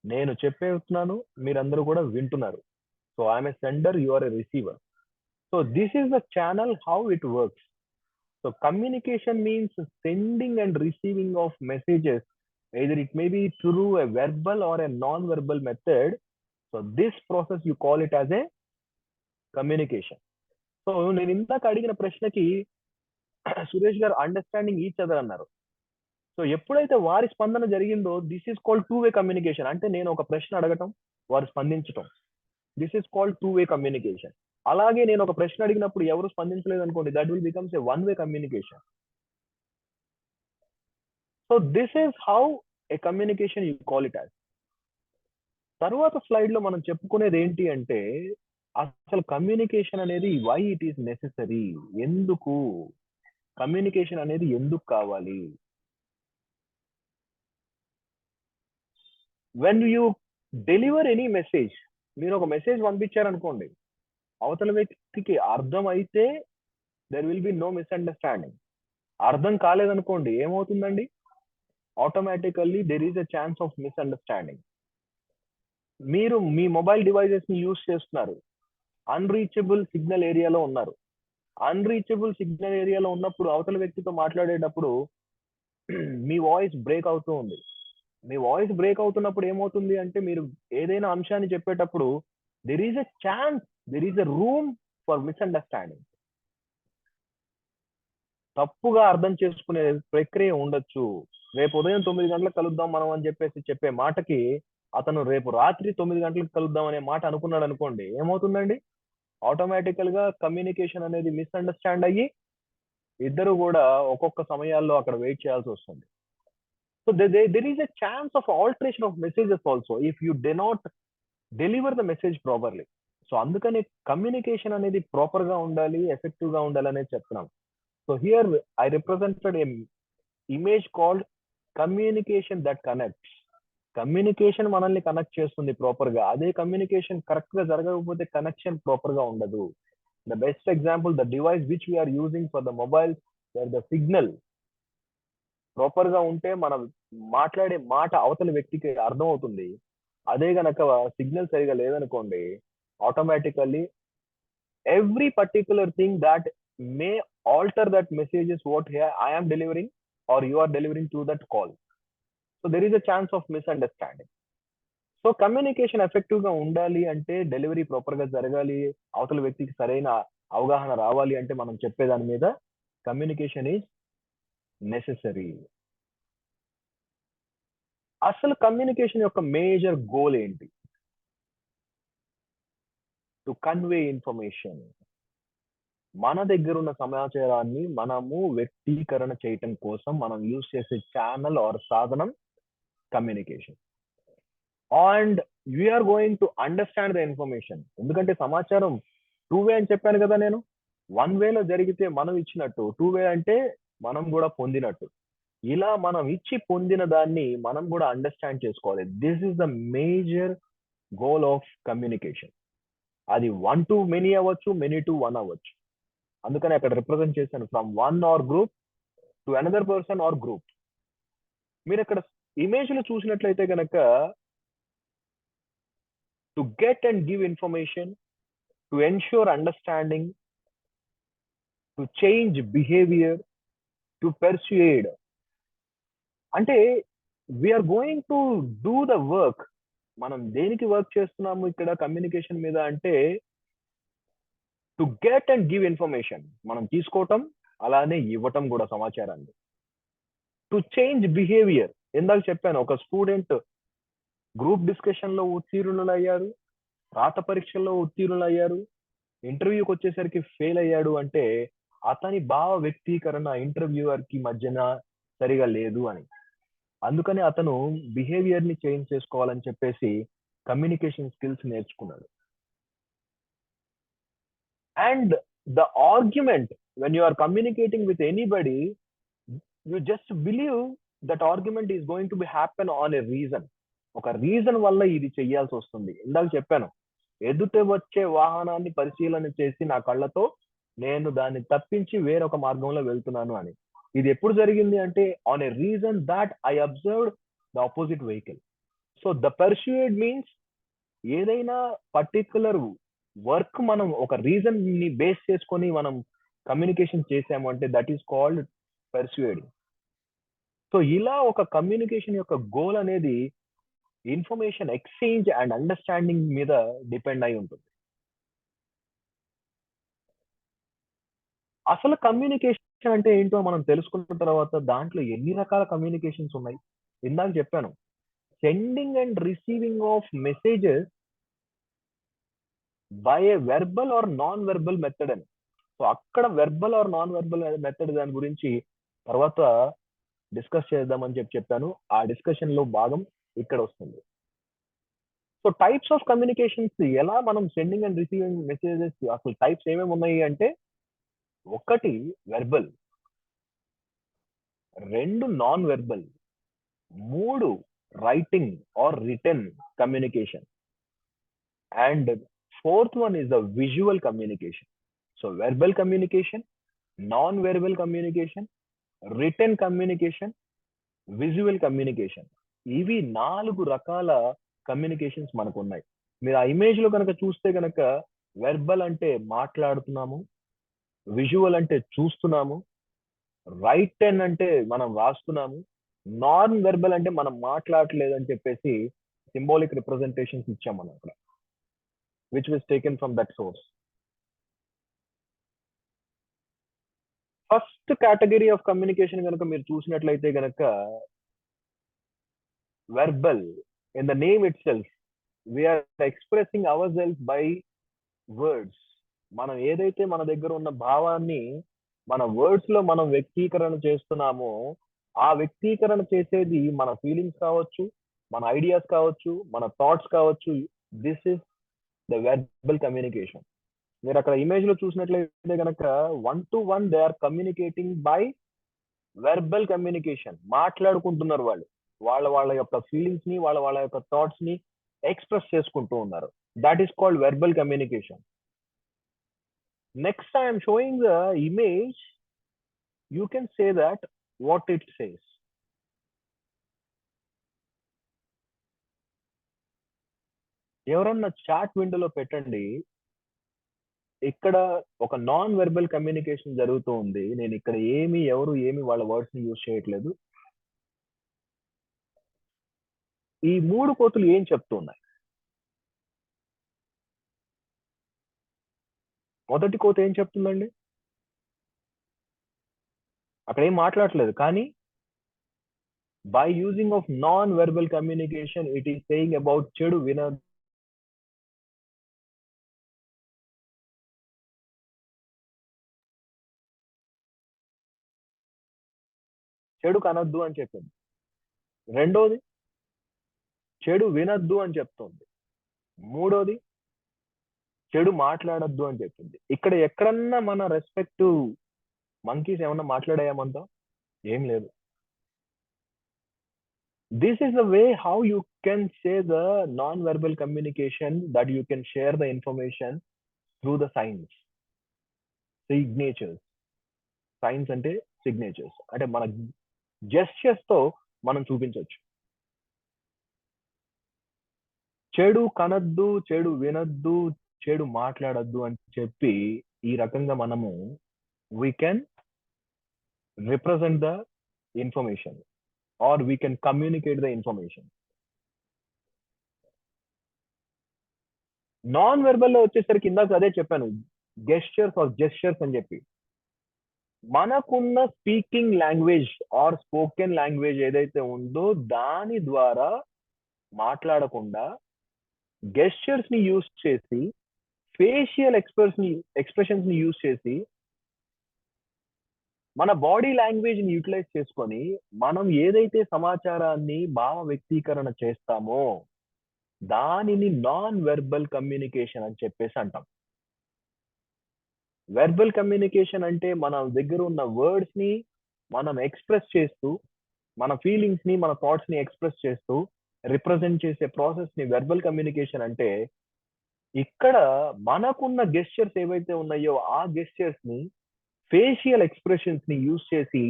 నేను చెప్పేస్తున్నాను, మీరందరూ కూడా వింటున్నారు. So I'm a sender, you are a receiver. So this is the channel how it works. So communication means sending and receiving of messages, either it may be through a verbal or a non-verbal method. So this process you call it as a communication. So నేను ఇందాక అడిగిన ప్రశ్నకి సురేష్ గారు understanding each other అన్నారు. So ఎప్పుడైతే వారి స్పందన జరిగిందో this is called two way communication. అంటే నేను ఒక ప్రశ్న అడగటం, వారు స్పందించటం, this is called two way communication. అలాగే నేను ఒక ప్రశ్న అడిగినప్పుడు ఎవరు స్పందించలేదు అనుకోండి, that will becomes a one way communication. So this is how a communication you call it as. తర్వాత స్లైడ్ లో మనం చెప్పుకునేది ఏంటి అంటే అసలు కమ్యూనికేషన్ అనేది వై ఇట్ ఈస్ నెసెసరీ, ఎందుకు కమ్యూనికేషన్ అనేది ఎందుకు కావాలి. When you deliver any message, మీరు ఒక మెసేజ్ పంపించారనుకోండి, అవతల వ్యక్తికి అర్థం అయితే there will be no misunderstanding. అర్థం కాలేదనుకోండి ఏమవుతుందండి, automatically there is a chance of misunderstanding. మీరు మీ మొబైల్ డివైజెస్ ని యూజ్ చేస్తున్నారు, అన్రీచబుల్ సిగ్నల్ ఏరియాలో ఉన్నారు. అన్రీచబుల్ సిగ్నల్ ఏరియాలో ఉన్నప్పుడు అవతల వ్యక్తితో మాట్లాడేటప్పుడు మీ వాయిస్ బ్రేక్ అవుతూ ఉంది. మీ వాయిస్ బ్రేక్ అవుతున్నప్పుడు ఏమవుతుంది అంటే మీరు ఏదైనా అంశాన్ని చెప్పేటప్పుడు there is a chance, there is a room for misunderstanding. తప్పుగా అర్థం చేసుకునే ప్రక్రియ ఉండొచ్చు. రేపు ఉదయం 9 గంటలకు కలుద్దాం మనం అని చెప్పేసి చెప్పే మాటకి అతను రేపు రాత్రి 9 గంటలకు కలుద్దాం అనే మాట అనుకున్నాడు అనుకోండి, ఏమవుతుందండి, ఆటోమేటికల్ గా కమ్యూనికేషన్ అనేది మిస్అండర్స్టాండ్ అయ్యి ఇద్దరు కూడా ఒక్కొక్క సమయాల్లో అక్కడ వెయిట్ చేయాల్సి వస్తుంది. So there is a chance of alteration of messages also if you day not deliver the message properly. So అందుకని కమ్యూనికేషన్ అనేది ప్రాపర్ గా ఉండాలి, ఎఫెక్టివ్ గా ఉండాలి అనేది చెప్తున్నాం. So here I represented A image called communication that connects. Communication మనల్ని connect చేస్తుంది ప్రాపర్ గా, అదే కమ్యూనికేషన్ కరెక్ట్ గా జరగకపోతే కనెక్షన్ ప్రాపర్ గా ఉండదు. The best example the device which we're using for the mobile, the signal proper గా ఉంటే మనం మాట్లాడే మాట అవతల వ్యక్తికి అర్థం అవుతుంది. అదే గనక సిగ్నల్ సరిగా లేదనుకోండి, automatically every particular thing that may alter that messages what I am delivering are you are delivering to that call. So there is a chance of misunderstanding. So communication effective గా ఉండాలి అంటే delivery proper గా జరగాలి, అవతల వ్యక్తికి సరైన అవగాహన రావాలి అంటే మనం చెప్పేదాని మీద కమ్యూనికేషన్ ఈజ్ నెసెసరీ. అసలు కమ్యూనికేషన్ యొక్క మేజర్ గోల్ ఏంటి? To convey information. మన దగ్గర ఉన్న సమాచారాన్ని మనము వ్యక్తీకరణ చేయటం కోసం మనం యూజ్ చేసే ఛానల్ ఆర్ సాధనం communication. And we are going to understand the information. ఎందుకంటే సమాచారం టూ వే అని చెప్పాను కదా నేను. వన్ వేలో జరిగితే మనం ఇచ్చినట్టు, టూ వే అంటే మనం కూడా పొందినట్టు. ఇలా మనం ఇచ్చి పొందిన దాన్ని మనం కూడా అండర్స్టాండ్ చేసుకోవాలి. This is the major goal of communication. అది 1 to many అవ్వచ్చు, many to 1 అవ్వచ్చు. అందుకని అక్కడ రిప్రజెంట్ చేశాను from one or group to another person or group. మీరు అక్కడ ఇమేజ్ లో చూసినట్లయితే కనుక to get and give information, to ensure understanding, to change behaviour, to persuade. అంటే we are going to do the work. మనం దేనికి వర్క్ చేస్తున్నాము ఇక్కడ కమ్యూనికేషన్ మీద అంటే టు గెట్ అండ్ గివ్ ఇన్ఫర్మేషన్, మనం తీసుకోవటం అలానే ఇవ్వటం కూడా సమాచారాన్ని. టు చేంజ్ బిహేవియర్, ఇందాక చెప్పాను ఒక స్టూడెంట్ గ్రూప్ డిస్కషన్ లో ఉత్తీర్ణులు అయ్యారు, రాత పరీక్షల్లో ఉత్తీర్ణులు అయ్యారు, ఇంటర్వ్యూకి వచ్చేసరికి ఫెయిల్ అయ్యాడు అంటే అతని భావ వ్యక్తీకరణ ఇంటర్వ్యూయర్ కి మధ్యన సరిగా లేదు అని. అందుకని అతను బిహేవియర్ ని చేంజ్ చేసుకోవాలని చెప్పేసి కమ్యూనికేషన్ స్కిల్స్ నేర్చుకున్నాడు. And the argument, when you are communicating with anybody, you just believe that argument is going to be happen on a reason. ఒక రీజన్ వల్ల ఇది చెయ్యాల్సి వస్తుంది. ఇందాక చెప్పాను, ఎదుట వచ్చే వాహనాన్ని పరిశీలన చేసి నా కళ్ళతో నేను దాన్ని తప్పించి వేరొక మార్గంలో వెళ్తున్నాను అని. ఇది ఎప్పుడు జరిగింది అంటే on a reason that I observed the opposite vehicle. So the persuade means ఏదైనా పర్టికులర్ వర్క్ మనం ఒక రీజన్ ని బేస్ చేసుకొని మనం కమ్యూనికేషన్ చేసాము అంటే దట్ ఈస్ కాల్డ్ పర్సుయేడింగ్. సో ఇలా ఒక కమ్యూనికేషన్ యొక్క గోల్ అనేది ఇన్ఫర్మేషన్ ఎక్స్చేంజ్ అండ్ అండర్స్టాండింగ్ మీద డిపెండ్ అయి ఉంటుంది. అసలు కమ్యూనికేషన్ అంటే ఏంటో మనం తెలుసుకున్న తర్వాత దాంట్లో ఎన్ని రకాల కమ్యూనికేషన్స్ ఉన్నాయి. ఇందాక చెప్పాను, sending and receiving of messages by a verbal or non verbal method అని. సో అక్కడ verbal or non verbal method దాని గురించి తర్వాత డిస్కస్ చేద్దామని చెప్పాను. ఆ డిస్కషన్ లో భాగం ఇక్కడ వస్తుంది. సో టైప్స్ ఆఫ్ కమ్యూనికేషన్స్, ఎలా మనం సెండింగ్ అండ్ రిసీవింగ్ మెసేజెస్ అసలు టైప్స్ ఏమేమి ఉన్నాయి అంటే, ఒకటి వెర్బల్, రెండు నాన్ వెర్బల్, మూడు writing or written communication, and fourth one is the visual communication. So verbal communication, non verbal communication, written communication, visual communication. ఇవి 4 రకాల కమ్యూనికేషన్స్ మనకు ఉన్నాయి. మీరు ఆ ఇమేజ్ లో కనుక చూస్తే కనుక వెర్బల్ అంటే మాట్లాడుతున్నాము, విజువల్ అంటే చూస్తున్నాము, రైటర్న్ అంటే మనం రాస్తున్నాము, నాన్ వెర్బల్ అంటే మనం మాట్లాడలేదు అని చెప్పేసి సింబాలిక్ రిప్రజెంటేషన్స్ ఇచ్చాం మనం అక్కడ, which was taken from that source. First category of communication కనుక మీరు చూసినట్లయితే కనుక verbal. In the name itself we are expressing our self by words. మనం ఏదైతే మన దగ్గర ఉన్న భావాన్ని మన వర్డ్స్ లో మనం వ్యక్తీకరణ చేస్తున్నామో, ఆ వ్యక్తీకరణ చేసేది మన ఫీలింగ్స్ కావచ్చు, మన ఐడియాస్ కావచ్చు, మన థాట్స్ కావచ్చు. This is the verbal communication. మీరు అక్కడ ఇమేజ్ లో చూసినట్లయితే కనుక 1-to-1 they are communicating by verbal communication. మాట్లాడుకుంటున్నారు వాళ్ళు, వాళ్ళ యొక్క ఫీలింగ్స్ ని, వాళ్ళ యొక్క థాట్స్ ని ఎక్స్ప్రెస్ చేసుకుంటూ ఉన్నారు. That is called verbal communication. Next I am showing the image. You can say that what it says. ఎవరన్నా చాట్ విండోలో పెట్టండి, ఇక్కడ ఒక నాన్ వెర్బల్ కమ్యూనికేషన్ జరుగుతూ ఉంది. నేను ఇక్కడ ఎవరు వాళ్ళ వర్డ్స్ ని యూజ్ చేయట్లేదు. ఈ 3 కోతులు ఏం చెప్తున్నాయి? మొదటి కోత ఏం చెప్తుందండి? అక్కడ ఏం మాట్లాడట్లేదు, కానీ by using of non verbal communication it is saying about చెడు చెడు కనొద్దు అని చెప్పింది. రెండోది చెడు వినొద్దు అని చెప్తుంది. మూడోది చెడు మాట్లాడొద్దు అని చెప్పింది. ఇక్కడ ఎక్కడన్నా మన రెస్పెక్టివ్ మంకీస్ ఏమన్నా మాట్లాడాయమంతా? ఏం లేదు. This is the way how you can say the non-verbal communication, that you can share the information through the signs, signatures. Signs అంటే signatures, అంటే మన gestures తో మనం చూపించవచ్చు. చెడు కనద్దు, చెడు వినద్దు, చెడు మాట్లాడద్దు అని చెప్పి ఈ రకంగా మనము we can represent the information or we can communicate the information. Non verbal లో వచ్చేసరికి ఇందాక అదే చెప్పాను, గెస్చర్స్ ఆర్ జెస్చర్స్ అని చెప్పి. మనకున్న speaking language or spoken language ఏదైతే ఉందో దాని ద్వారా మాట్లాడకుండా గెస్చర్స్ ని యూజ్ చేసి, ఫేషియల్ ఎక్స్ప్రెషన్స్ ని యూజ్ చేసి, మన బాడీ లాంగ్వేజ్ ని యూటిలైజ్ చేసుకొని మనం ఏదైతే సమాచారాన్ని భావ వ్యక్తీకరణ చేస్తామో దానిని నాన్ వెర్బల్ కమ్యూనికేషన్ అని చెప్పేసి అంటాం. వెర్బల్ కమ్యూనికేషన్ అంటే మన దగ్గర ఉన్న వర్డ్స్ ని మనం ఎక్స్ప్రెస్ చేస్తూ, మన ఫీలింగ్స్ ని, మన థాట్స్ ని ఎక్స్ప్రెస్ చేస్తూ రిప్రజెంట్ చేసే ప్రాసెస్ ని వెర్బల్ కమ్యూనికేషన్ అంటే. ఇక్కడ మనకున్న గెస్చర్స్ ఏవైతే ఉన్నాయో ఆ గెస్చర్స్ ని, ఫేషియల్ ఎక్స్ప్రెషన్స్ ని యూజ్ చేసి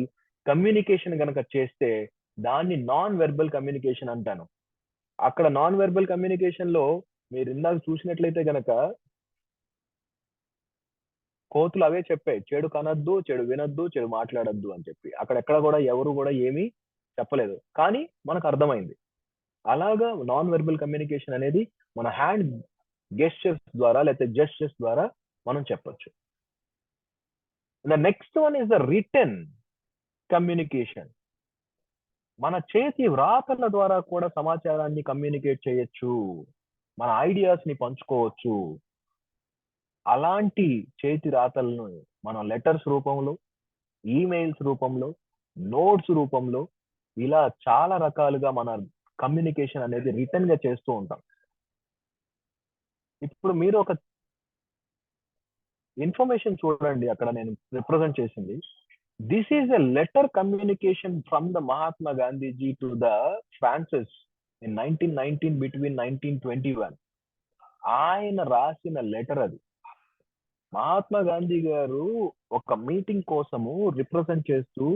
కమ్యూనికేషన్ గనక చేస్తే దాన్ని నాన్ వెర్బల్ కమ్యూనికేషన్ అంటాను. అక్కడ నాన్ వెర్బల్ కమ్యూనికేషన్ లో మీరు ఇందాక చూసినట్లయితే గనక కోతులు అవే చెప్పాయి, చెడు కనద్దు, చెడు వినొద్దు, చెడు మాట్లాడొద్దు అని చెప్పి. అక్కడెక్కడ కూడా ఎవరు కూడా ఏమీ చెప్పలేదు, కానీ మనకు అర్థమైంది. అలాగా నాన్ వెర్బల్ కమ్యూనికేషన్ అనేది మన హ్యాండ్ గెస్చర్స్ ద్వారా లేకపోతే జెస్చర్స్ ద్వారా మనం చెప్పొచ్చు. The next one is the written communication. మన చేతి వ్రాతల ద్వారా కూడా సమాచారాన్ని కమ్యూనికేట్ చేయొచ్చు, మన ఐడియాస్ ని పంచుకోవచ్చు. అలాంటి చేతి రాతలను మనం లెటర్స్ రూపంలో, ఈమెయిల్స్ రూపంలో, నోట్స్ రూపంలో, ఇలా చాలా రకాలుగా మన కమ్యూనికేషన్ అనేది రిటర్న్ గా చేస్తూ ఉంటాం. ఇప్పుడు మీరు ఒక ఇన్ఫర్మేషన్ చూడండి, అక్కడ నేను రిప్రజెంట్ చేసింది. This is a letter communication from the Mahatma Gandhiji to the Francis in 1919 between 1921. ఆయన రాసిన లెటర్ అది. మహాత్మా గాంధీ గారు ఒక మీటింగ్ కోసము రిప్రజెంట్ చేస్తూ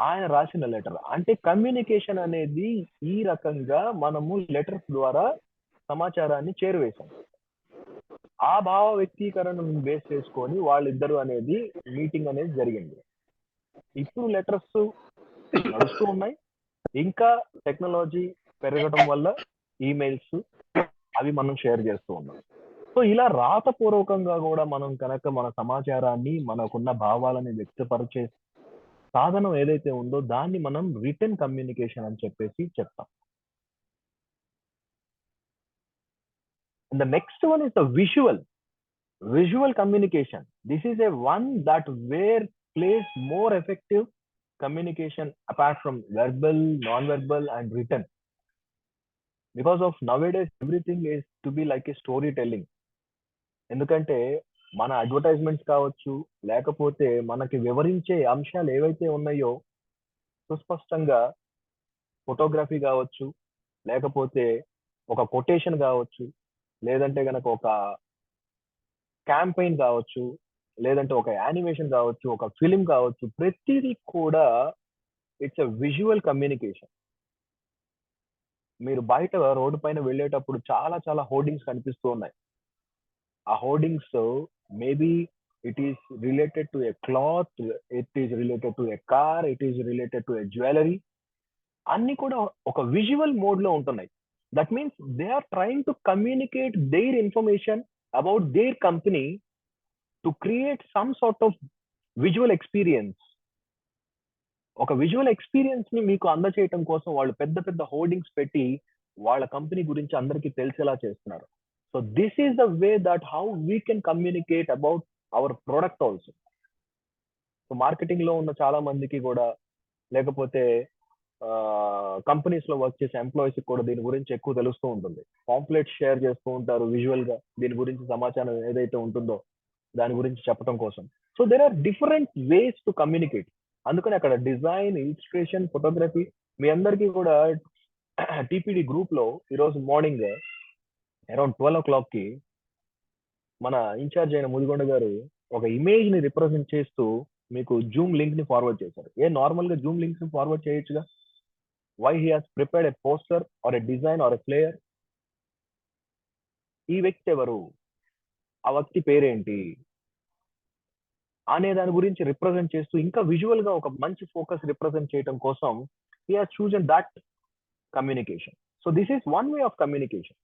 ఆయన రాసిన లెటర్. అంటే కమ్యూనికేషన్ అనేది ఈ రకంగా మనము లెటర్స్ ద్వారా సమాచారాన్ని చేరువేశాం. ఆ భావ వ్యక్తీకరణను బేస్ చేసుకొని వాళ్ళిద్దరు అనేది మీటింగ్ అనేది జరిగింది. ఇప్పుడు లెటర్స్ నడుస్తూ ఉన్నాయి, ఇంకా టెక్నాలజీ పెరగడం వల్ల ఈమెయిల్స్ అవి మనం షేర్ చేస్తూ ఉన్నాం. సో ఇలా రాతపూర్వకంగా కూడా మనం కనుక మన సమాచారాన్ని, మనకున్న భావాలని వ్యక్తపరిచే సాధనం ఏదైతే ఉందో దాన్ని మనం రిటన్ కమ్యూనికేషన్ అని చెప్పేసి చెప్తాం. The next one is the visual communication. This is a one that where plays more effective communication apart from verbal, non-verbal and written. Because of nowadays everything is to be like a storytelling. ఎందుకంటే మన advertisements కావచ్చు, లేకపోతే మనకి వివరించే అంశాలు ఏవైతే ఉన్నాయో సుస్పష్టంగా ఫోటోగ్రఫీ కావచ్చు, లేకపోతే ఒక కొటేషన్ కావచ్చు, లేదంటే గనక ఒక క్యాంపెయిన్ కావచ్చు, లేదంటే ఒక యానిమేషన్ కావచ్చు, ఒక ఫిలిం కావచ్చు, ప్రతిదీ కూడా ఇట్స్ ఎ విజువల్ కమ్యూనికేషన్. మీరు బయట రోడ్డు పైన వెళ్ళేటప్పుడు చాలా చాలా హోర్డింగ్స్ కనిపిస్తూ ఉన్నాయి. ఆ hoardings maybe it is related to a cloth, it is related to a car, it is related to a jewellery, అన్ని కూడా ఒక విజువల్ మోడ్ లో ఉంటున్నాయి. That means they are trying to communicate their information about their company to create some sort of visual experience. ఒక visual experience ని మీకు అందచేయటం కోసం వాళ్ళు పెద్ద పెద్ద హోర్డింగ్స్ పెట్టి వాళ్ళ కంపెనీ గురించి అందరికీ తెలిసేలా చేస్తున్నారు. So this is the way that how we can communicate about our product also. So marketing లో ఉన్న చాలా మందికి కూడా, లేకపోతే కంపెనీస్ లో వర్క్ చేసే ఎంప్లాయీస్ కూడా దీని గురించి ఎక్కువ తెలుస్తూ ఉంటుంది. పాంప్లెట్స్ షేర్ చేస్తూ ఉంటారు విజువల్ గా, దీని గురించి సమాచారం ఏదైతే ఉంటుందో దాని గురించి చెప్పడం కోసం. So there are different ways to communicate. అందుకని అక్కడ డిజైన్, ఇలిస్ట్రేషన్, ఫోటోగ్రఫీ. మీ అందరికీ కూడా టీపీడీ గ్రూప్ లో ఈరోజు మార్నింగ్ అరౌండ్ 12 o'clock కి మన ఇన్ఛార్జ్ అయిన ముదిగొండ గారు ఒక ఇమేజ్ ని రిప్రజెంట్ చేస్తూ మీకు జూమ్ లింక్ ని ఫార్వర్డ్ చేశారు. నార్మల్ గా జూమ్ లింక్స్ ని ఫార్వర్డ్ చేయొచ్చుగా. Why he has prepared a poster or a design or a flyer? ఈ వ్యక్తి ఎవరు, ఆ వ్యక్తి పేరేంటి అనే దాని గురించి రిప్రజెంట్ చేస్తూ ఇంకా విజువల్ గా ఒక మంచి ఫోకస్ రిప్రజెంట్ చేయడం కోసం he has chosen that communication. So this is one way of communication.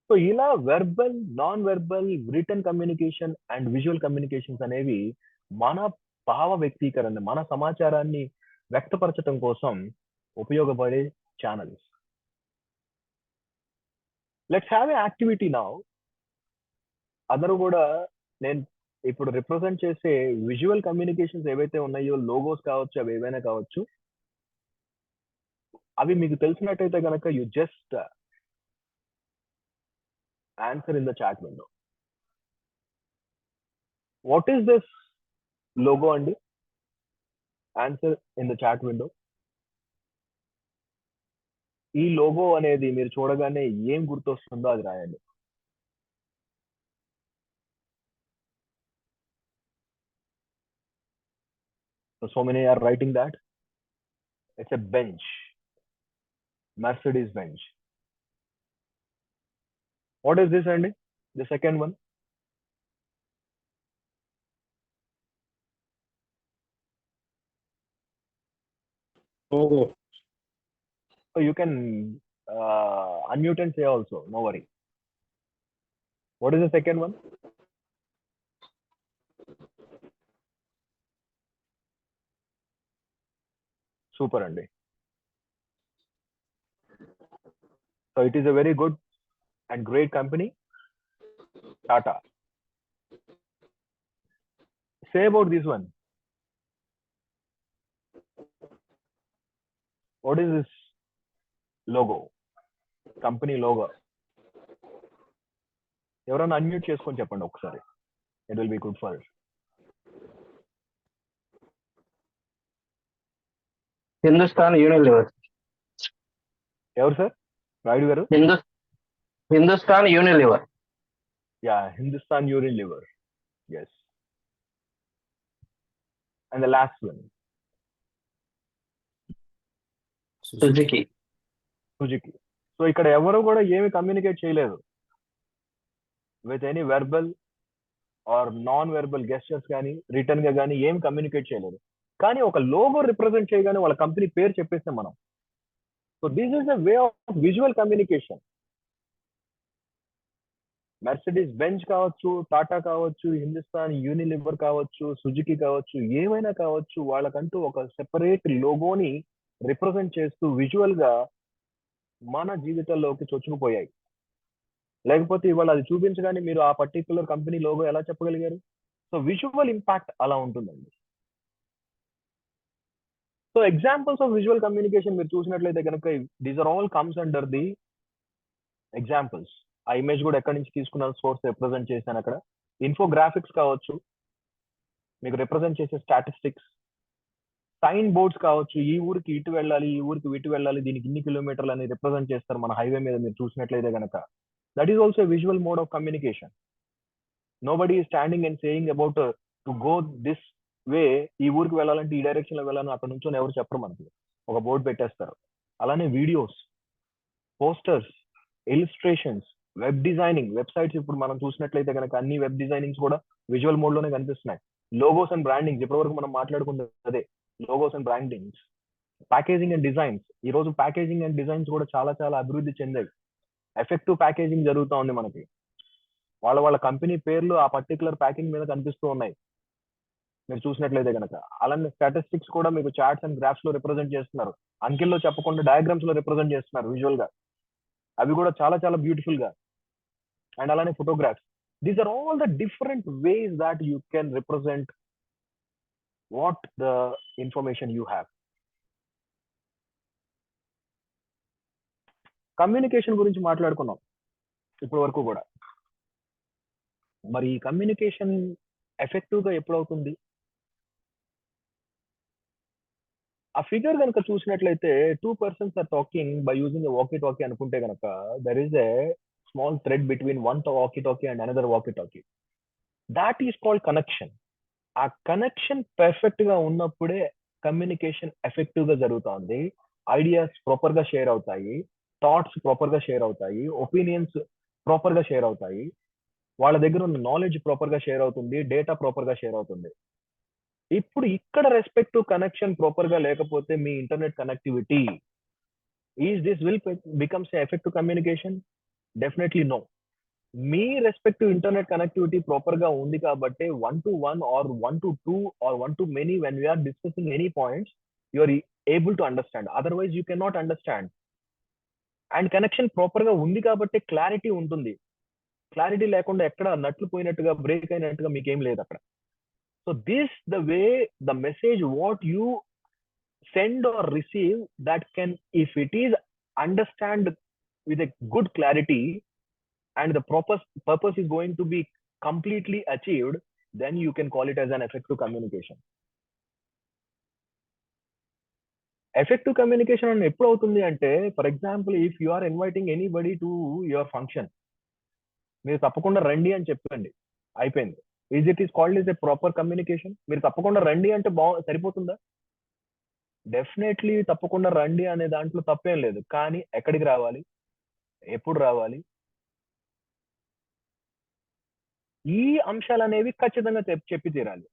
So ఇలా verbal, non verbal, written communication and visual communications అనేవి మన భావ వ్యక్తీకరణ, మన సమాచారాన్ని వ్యక్తపరచడం కోసం ఉపయోగపడే channels. Let's have a activity now. అందరూ కూడా నేను ఇప్పుడు రిప్రజెంట్ చేసే విజువల్ కమ్యూనికేషన్స్ ఏవైతే ఉన్నాయో, లోగోస్ కావచ్చు, అవి ఏవైనా కావచ్చు, అవి మీకు తెలిసినట్టయితే కనుక you just answer in the chat window. What is this logo అండి? Answer in the chat window. ఈ లోగో అనేది మీరు చూడగానే ఏం గుర్తొస్తుందో అది రాయండి. So many are writing that. It's a bench. Mercedes Benz. What is this, Andy? The second one. logo. So you can unmute and say also, no worry. What is the second one? Super Andy. So it is a very good and great company, Tata. Say about this one. What is this logo? Company logo. ఎవరైనా unmute చేసుకొని చెప్పండి ఒకసారి. It will be good for us. Hindustan Unilever. ఎవరు sir? Rayudu గారు? Hindustan Unilever. Yeah, Hindustan Unilever. Yes. And the last one, Suzuki. Suzuki. సో ఇక్కడ ఎవరు కూడా ఏమి కమ్యూనికేట్ చేయలేదు with any verbal or non verbal gestures కానీ రిటర్న్ గా కానీ ఏం కమ్యూనికేట్ చేయలేదు. కానీ ఒక లోగో రిప్రజెంట్ చేయగానే వాళ్ళ కంపెనీ పేరు చెప్పేస్తాం మనం. So this is the way of visual communication. Mercedes Benz కావచ్చు, టాటా కావచ్చు, హిందుస్థాన్ యూనిలివర్ కావచ్చు, సుజుకి కావచ్చు, ఏమైనా కావచ్చు, వాళ్ళకంటూ ఒక సెపరేట్ లోగోని రిప్రజెంట్ చేస్తూ విజువల్ గా మన జీవితాల్లోకి చొచ్చుకుపోయాయి. లేకపోతే ఇవాళ అది చూపించగానే మీరు ఆ పర్టికులర్ కంపెనీ లోగో ఎలా చెప్పగలిగారు? సో విజువల్ ఇంపాక్ట్ అలా ఉంటుందండి. So examples of visual communication మీరు చూసినట్లయితే కనుక these are all comes under the examples. ఆ ఇమేజ్ కూడా ఎక్కడి నుంచి తీసుకున్నాను, సోర్స్ రిప్రజెంట్ చేశాను అక్కడ. ఇన్ఫోగ్రాఫిక్స్ కావచ్చు, మీకు రిప్రజెంట్ చేసే స్టాటిస్టిక్స్. సైన్ బోర్డ్స్ కావచ్చు, ఈ ఊరికి ఇటు వెళ్ళాలి, ఈ ఊరికి ఇటు వెళ్ళాలి, దీనికి ఇన్ని కిలోమీటర్లు అని రిప్రజెంట్ చేస్తారు మన హైవే మీద మీరు చూసినట్లయితే కనుక. That is also visual mode of communication. Nobody is standing and saying about to go this way, ఈ ఊరికి వెళ్ళాలంటే ఈ డైరెక్షన్ లో వెళ్ళాలని అక్కడ నుంచి ఎవరు చెప్పరు, మనకి ఒక బోర్డు పెట్టేస్తారు. అలానే videos, posters, illustrations, web designing, websites ఇప్పుడు మనం చూసినట్లయితే కనుక అన్ని వెబ్ డిజైనింగ్స్ కూడా విజువల్ మోడ్ లోనే కనిపిస్తున్నాయి. లోగోస్ అండ్ బ్రాండింగ్స్, ఇప్పటివరకు మనం మాట్లాడుకుంటే అదే logos and brandings. Packaging and designs, ఈ రోజు ప్యాకేజింగ్ అండ్ డిజైన్స్ కూడా చాలా చాలా అభివృద్ధి చెందాయి. ఎఫెక్టివ్ ప్యాకేజింగ్ జరుగుతూ ఉంది మనకి. వాళ్ళ కంపెనీ పేర్లు ఆ పర్టికులర్ ప్యాకింగ్ మీద కనిపిస్తూ ఉన్నాయి మీరు చూసినట్లయితే కనుక. అలానే స్టాటిస్టిక్స్ కూడా మీకు చార్ట్స్ అండ్ గ్రాఫ్స్ లో రిప్రజెంట్ చేస్తున్నారు. అంకెల్లో చెప్పకుండా డయాగ్రామ్స్ లో రిప్రజెంట్ చేస్తున్నారు విజువల్ గా. అవి కూడా చాలా చాలా బ్యూటిఫుల్ గా. అండ్ అలానే photographs. These are all the different ways that you can represent what the information you have. Communication గురించి మాట్లాడుకున్నాం ఇప్పటి వరకు కూడా. మరి కమ్యూనికేషన్ ఎఫెక్టివ్ గా ఎప్పుడవుతుంది? ఆ ఫిగర్ కనుక చూసినట్లయితే 2 persons are talking by using walkie talkie అనుకుంటే కనుక there is a small thread between one walkie talkie and another walkie talkie. That is called connection. ఆ కనెక్షన్ పర్ఫెక్ట్ గా ఉన్నప్పుడే కమ్యూనికేషన్ ఎఫెక్టివ్ గా జరుగుతుంది. ఐడియాస్ ప్రాపర్ గా షేర్ అవుతాయి, thoughts proper గా షేర్ అవుతాయి, ఒపీనియన్స్ ప్రాపర్ గా షేర్ అవుతాయి, వాళ్ళ దగ్గర ఉన్న నాలెడ్జ్ ప్రాపర్ గా షేర్ అవుతుంది, డేటా ప్రాపర్ గా షేర్ అవుతుంది. ఇప్పుడు ఇక్కడ రెస్పెక్టివ్ కనెక్షన్ ప్రాపర్ గా లేకపోతే మీ internet connectivity is this will becomes effective communication? Definitely no. మీ రెస్పెక్టివ్ ఇంటర్నెట్ కనెక్టివిటీ ప్రాపర్ గా ఉంది కాబట్టి 1-to-1 or 1-to-2 or 1-to-many when we are discussing any points you are able to understand, otherwise you cannot understand. And connection proper గా ఉంది కాబట్టి clarity ఉంటుంది. Clarity లేకుండా ఎక్కడ నట్లు పోయినట్టుగా బ్రేక్ అయినట్టుగా మీకేం లేదు అక్కడ. So this the way the message what you send or receive that can if it is understand with a good clarity and the purpose is going to be completely achieved, then you can call it as an effective communication. Effective communication అని ఎప్పుడు అవుతుంది అంటే, for example if you are inviting anybody to your function, మీరు తప్పకుండా రండి అని చెప్పండి, అయిపోయింది. Is it is called is a proper communication? మీరు తప్పకుండా రండి అంటే సరిపోతుందా? డెఫినెట్లీ తప్పకుండా రండి అనే దాంట్లో తప్పేం లేదు. కానీ ఎక్కడికి రావాలి, ఎప్పుడు రావాలి, ఈ అంశాలు అనేవి ఖచ్చితంగా చెప్పి తీరాలి.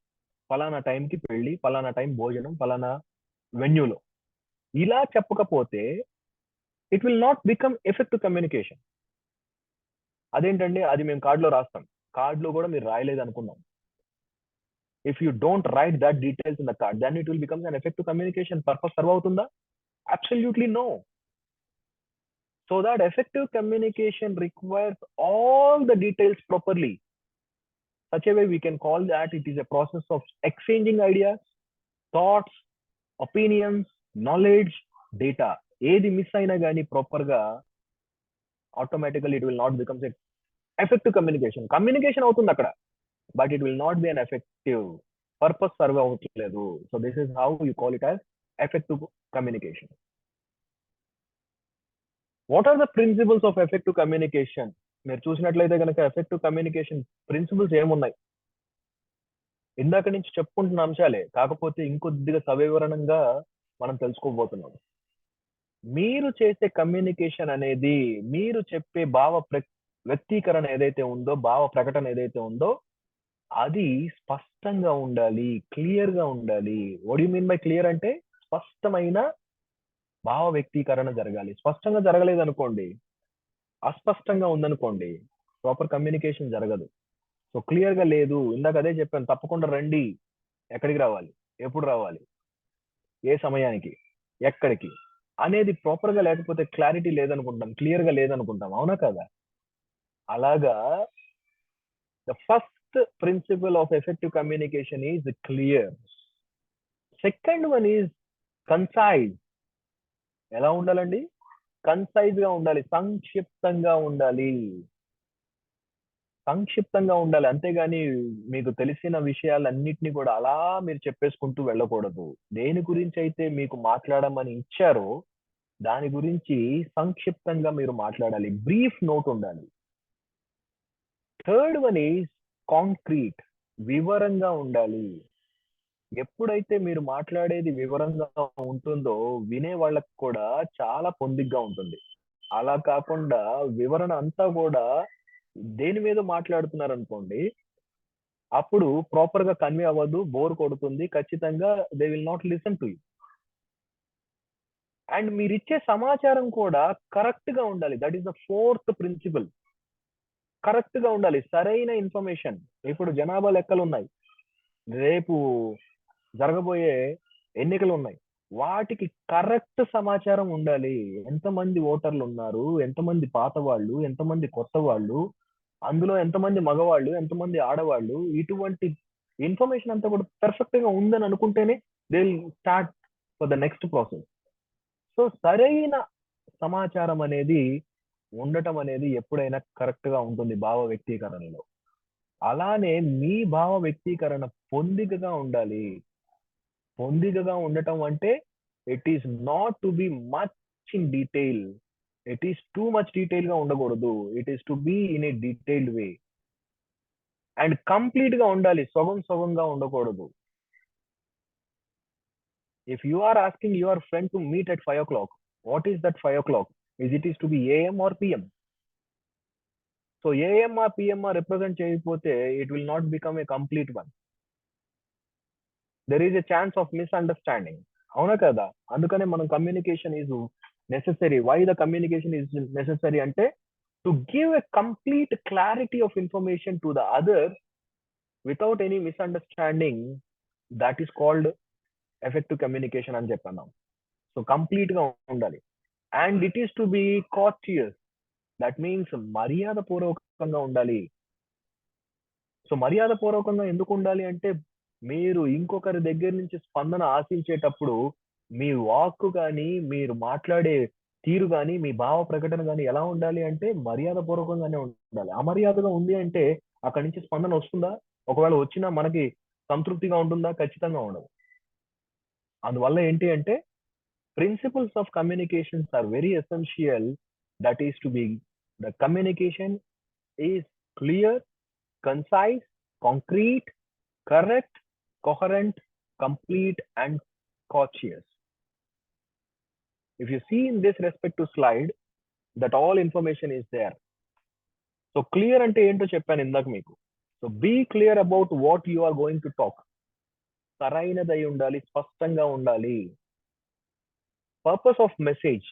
ఫలానా టైంకి పెళ్లి, ఫలానా టైం భోజనం, ఫలానా వెన్యూలో. ఇలా చెప్పకపోతే it will not become effective communication. అదేంటండి, అది మేము కార్డులో రాస్తాం. కార్డులో కూడా మీరు రాయలేదు అనుకున్నాం. If you don't write that details in the card, then it will become un effective communication. Purpose serve అవుతుందా? Absolutely no. So that effective communication requires all the details properly. Such a way we can call that it is a process of exchanging ideas, thoughts, opinions, knowledge, data. ఏది miss అయినా కానీ proper గా automatical it will not becomes effective communication. Communication అవుతుంది అక్కడ, but it will not be un effective. Purpose serve అవ్వట్లేదు. So this is how you call it as effective communication. What are the principles of effective communication? మీరు చూసినట్లయితే కనుక effective communication principles ఏమున్నాయి? ఇందాక నుంచి చెప్పుకుంటున్న అంశాలే, కాకపోతే ఇంకొద్దిగా సవివరణంగా మనం తెలుసుకోబోతున్నాం. మీరు చేసే కమ్యూనికేషన్ అనేది, మీరు చెప్పే వ్యక్తీకరణ ఏదైతే ఉందో, భావ ప్రకటన ఏదైతే ఉందో, అది స్పష్టంగా ఉండాలి, క్లియర్ గా ఉండాలి. What you mean by clear అంటే స్పష్టమైన భావ వ్యక్తీకరణ జరగాలి. స్పష్టంగా జరగలేదు అనుకోండి, అస్పష్టంగా ఉందనుకోండి, ప్రాపర్ కమ్యూనికేషన్ జరగదు. సో క్లియర్ గా లేదు, ఇందాక అదే చెప్పాను, తప్పకుండా రండి. ఎక్కడికి రావాలి, ఎప్పుడు రావాలి, ఏ సమయానికి, ఎక్కడికి అనేది ప్రాపర్ గా లేకపోతే క్లారిటీ లేదనుకుంటాం, క్లియర్ గా లేదనుకుంటాం. అవునా కదా? అలాగా the first principle of effective communication is clear. Second one is concise. ఎలా ఉండాలండి? కన్సైజ్ గా ఉండాలి, సంక్షిప్తంగా ఉండాలి. సంక్షిప్తంగా ఉండాలి, అంతేగాని మీకు తెలిసిన విషయాలన్నిటిని కూడా అలా మీరు చెప్పేసుకుంటూ వెళ్ళకూడదు. దేని గురించి అయితే మీకు మాట్లాడమని ఇచ్చారో దాని గురించి సంక్షిప్తంగా మీరు మాట్లాడాలి. బ్రీఫ్ నోట్ ఉండాలి. Third one is concrete. వివరంగా ఉండాలి. ఎప్పుడైతే మీరు మాట్లాడేది వివరంగా ఉంటుందో వినే వాళ్ళకి కూడా చాలా పొందిగ్గా ఉంటుంది. అలా కాకుండా వివరణ అంతా కూడా దేని మీద మాట్లాడుతున్నారు అనుకోండి, అప్పుడు ప్రాపర్ గా కన్వే అవ్వదు, బోర్ కొడుతుంది, ఖచ్చితంగా they will not listen to you. And మీరు ఇచ్చే సమాచారం కూడా కరెక్ట్ గా ఉండాలి. That is the fourth principle. Correct గా ఉండాలి, సరైన ఇన్ఫర్మేషన్. ఇప్పుడు జనాభా లెక్కలు ఉన్నాయి, రేపు జరగబోయే ఎన్నికలు ఉన్నాయి, వాటికి కరెక్ట్ సమాచారం ఉండాలి. ఎంతమంది ఓటర్లు ఉన్నారు, ఎంతమంది పాత వాళ్ళు, ఎంతమంది కొత్త వాళ్ళు, అందులో ఎంతమంది మగవాళ్ళు, ఎంతమంది ఆడవాళ్ళు, ఇటువంటి ఇన్ఫర్మేషన్ అంతా కూడా పర్ఫెక్ట్ గా ఉందని అనుకుంటేనే they will start for the next process. So సరైన సమాచారం అనేది ఉండటం అనేది ఎప్పుడైనా కరెక్ట్ గా ఉంటుంది భావ వ్యక్తీకరణలో. అలానే మీ భావ వ్యక్తీకరణ పొందికగా ఉండాలి. పొందికగా ఉండటం అంటే it is not to be much in detail. It is too much detail గా ఉండకూడదు. It is to be in a detailed way. And complete గా ఉండాలి, సగం సగంగా ఉండకూడదు. If you are asking your friend to meet at 5 o'clock, what is that 5 o'clock? Is it to be AM or PM? So AM or PM represent చేయకపోతే it will not become a complete one. There is a chance of misunderstanding. అవునా కదా? అందుకనే మనం communication is necessary. Why the communication is necessary అంటే to give a complete clarity of information to the other without any misunderstanding. That is called effective communication అని చెప్పన్నాం. So complete గా ఉండాలి. And it is to be courteous. That means మర్యాద పూర్వకంగా ఉండాలి. So మర్యాద పూర్వకంగా ఎందుకు ఉండాలి అంటే, మీరు ఇంకొకరి దగ్గర నుంచి స్పందన ఆశించేటప్పుడు మీ వాక్కు కానీ, మీరు మాట్లాడే తీరు కానీ, మీ భావ ప్రకటన కానీ ఎలా ఉండాలి అంటే మర్యాద పూర్వకంగానే ఉండాలి. అమర్యాదగా ఉంది అంటే అక్కడి నుంచి స్పందన వస్తుందా? ఒకవేళ వచ్చినా మనకి సంతృప్తిగా ఉంటుందా? ఖచ్చితంగా ఉండదు. అందువల్ల ఏంటి అంటే principles of communications are very essential. That is to be the communication is clear, concise, concrete, correct, coherent, complete and courteous. If you see in this respective slide that all information is there. So clear అంటే ఏంటో చెప్పాను ఇందాక మీకు. So be clear about what you are going to talk. సరైనదై ఉండాలి, స్పష్టంగా ఉండాలి. Purpose of message.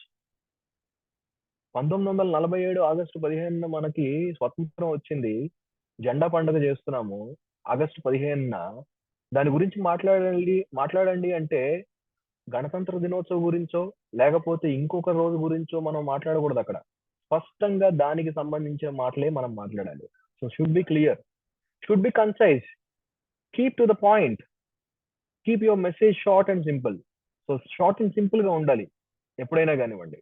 1947 August 15న మనకి స్వతంత్రం వచ్చింది. జెండా పండుగ చేస్తున్నాము ఆగస్టు 15న. దాని గురించి మాట్లాడండి అంటే గణతంత్ర దినోత్సవం గురించో లేకపోతే ఇంకొక రోజు గురించో మనం మాట్లాడకూడదు అక్కడ. స్పష్టంగా దానికి సంబంధించిన మాటలే మనం మాట్లాడాలి. So should be clear, should be concise, keep to the point, keep your message short and simple. So short and simple గా ఉండాలి ఎప్పుడైనా కానివ్వండి.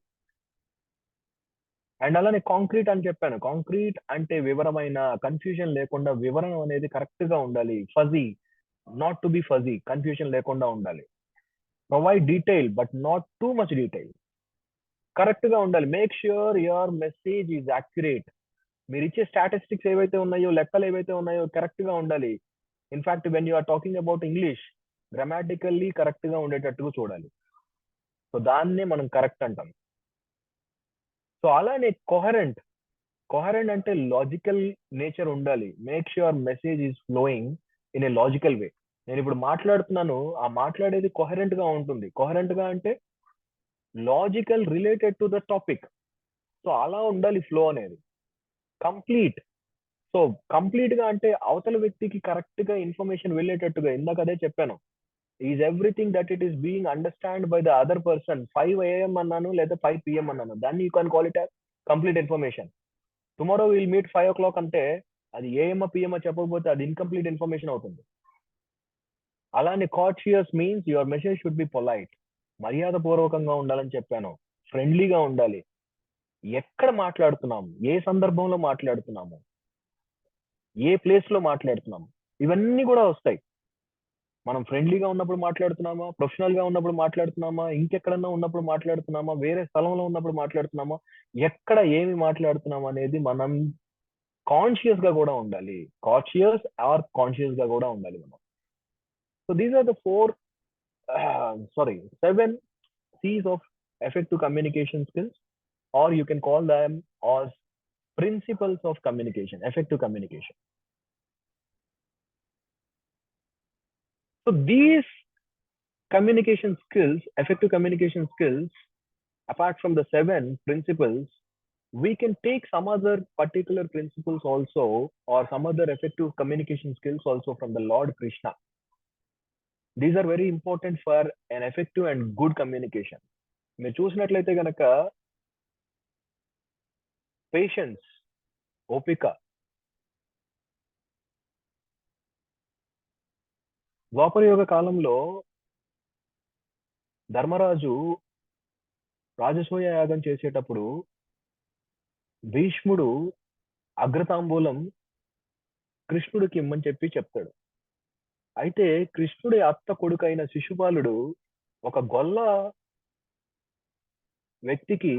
అండ్ అలానే కాంక్రీట్ అని చెప్పాను. కాంక్రీట్ అంటే వివరమైన, కన్ఫ్యూజన్ లేకుండా వివరణ అనేది కరెక్ట్ గా ఉండాలి. Fuzzy, not to be fuzzy, confusion లేకుండా ఉండాలి. Provide detail but not too much detail. Correct గా ఉండాలి. Make sure your message is accurate. మీరు ఇచ్చే స్టాటిస్టిక్స్ ఏవైతే ఉన్నాయో, లెక్కలు ఏవైతే ఉన్నాయో కరెక్ట్ గా ఉండాలి. In fact when you are talking about English, grammatically correct గా ఉండేటట్టుగా చూడాలి. సో దాన్నే మనం కరెక్ట్ అంటాం. సో అలానే కొహరెంట్ అంటే లాజికల్ నేచర్ ఉండాలి. Make sure message is flowing in a logical way. నేను ఇప్పుడు మాట్లాడుతున్నాను, ఆ మాట్లాడేది కొహరెంట్ గా ఉంటుంది. కొహరెంట్ గా అంటే logical, related to the topic. So అలా ఉండాలి ఫ్లో అనేది. కంప్లీట్. సో కంప్లీట్ గా అంటే అవతల వ్యక్తికి కరెక్ట్ గా ఇన్ఫర్మేషన్ వెళ్ళేటట్టుగా. ఇందాక అదే చెప్పాను, is everything that it is being understand by the other person. 5 AM అన్నాను లేదా 5 PM అన్నాను, దాన్ని you can call it as complete information. Tomorrow will meet 5 o'clock అంటే అది AM PM చెప్పకపోతే అది ఇన్కంప్లీట్ ఇన్ఫర్మేషన్ అవుతుంది. అలానే conscious means your message should be polite. మర్యాద పూర్వకంగా ఉండాలని చెప్పాను. ఫ్రెండ్లీగా ఉండాలి. ఎక్కడ మాట్లాడుతున్నాము, ఏ సందర్భంలో మాట్లాడుతున్నాము, ఏ ప్లేస్ లో మాట్లాడుతున్నాము, ఇవన్నీ కూడా వస్తాయి. మనం ఫ్రెండ్లీగా ఉన్నప్పుడు మాట్లాడుతున్నామా, ప్రొఫెషనల్ గా ఉన్నప్పుడు మాట్లాడుతున్నామా, ఇంకెక్కడన్నా ఉన్నప్పుడు మాట్లాడుతున్నామా, వేరే స్థలంలో ఉన్నప్పుడు మాట్లాడుతున్నామా, ఎక్కడ ఏమి మాట్లాడుతున్నామా అనేది మనం కాన్షియస్ గా కూడా ఉండాలి. కాన్షియస్ గా కూడా ఉండాలి మనం. So these are the 7 C's of effective communication skills, or you can call them as principles of communication, effective communication. So these communication skills, effective communication skills, apart from the 7 principles, we can take some other particular principles also, or some other effective communication skills also from the Lord Krishna. These are very important for an effective and good communication. మీరు చూసినట్లయితే గనక patience, ఓపిక. ద్వాపరయుగ కాలంలో ధర్మరాజు రాజసూయ యాగం చేసేటప్పుడు భీష్ముడు అగ్రతాంబూలం కృష్ణుడికి ఇమ్మని చెప్తాడు. అయితే కృష్ణుడి అత్త కొడుకైన శిశుపాలుడు ఒక గొల్ల వ్యక్తికి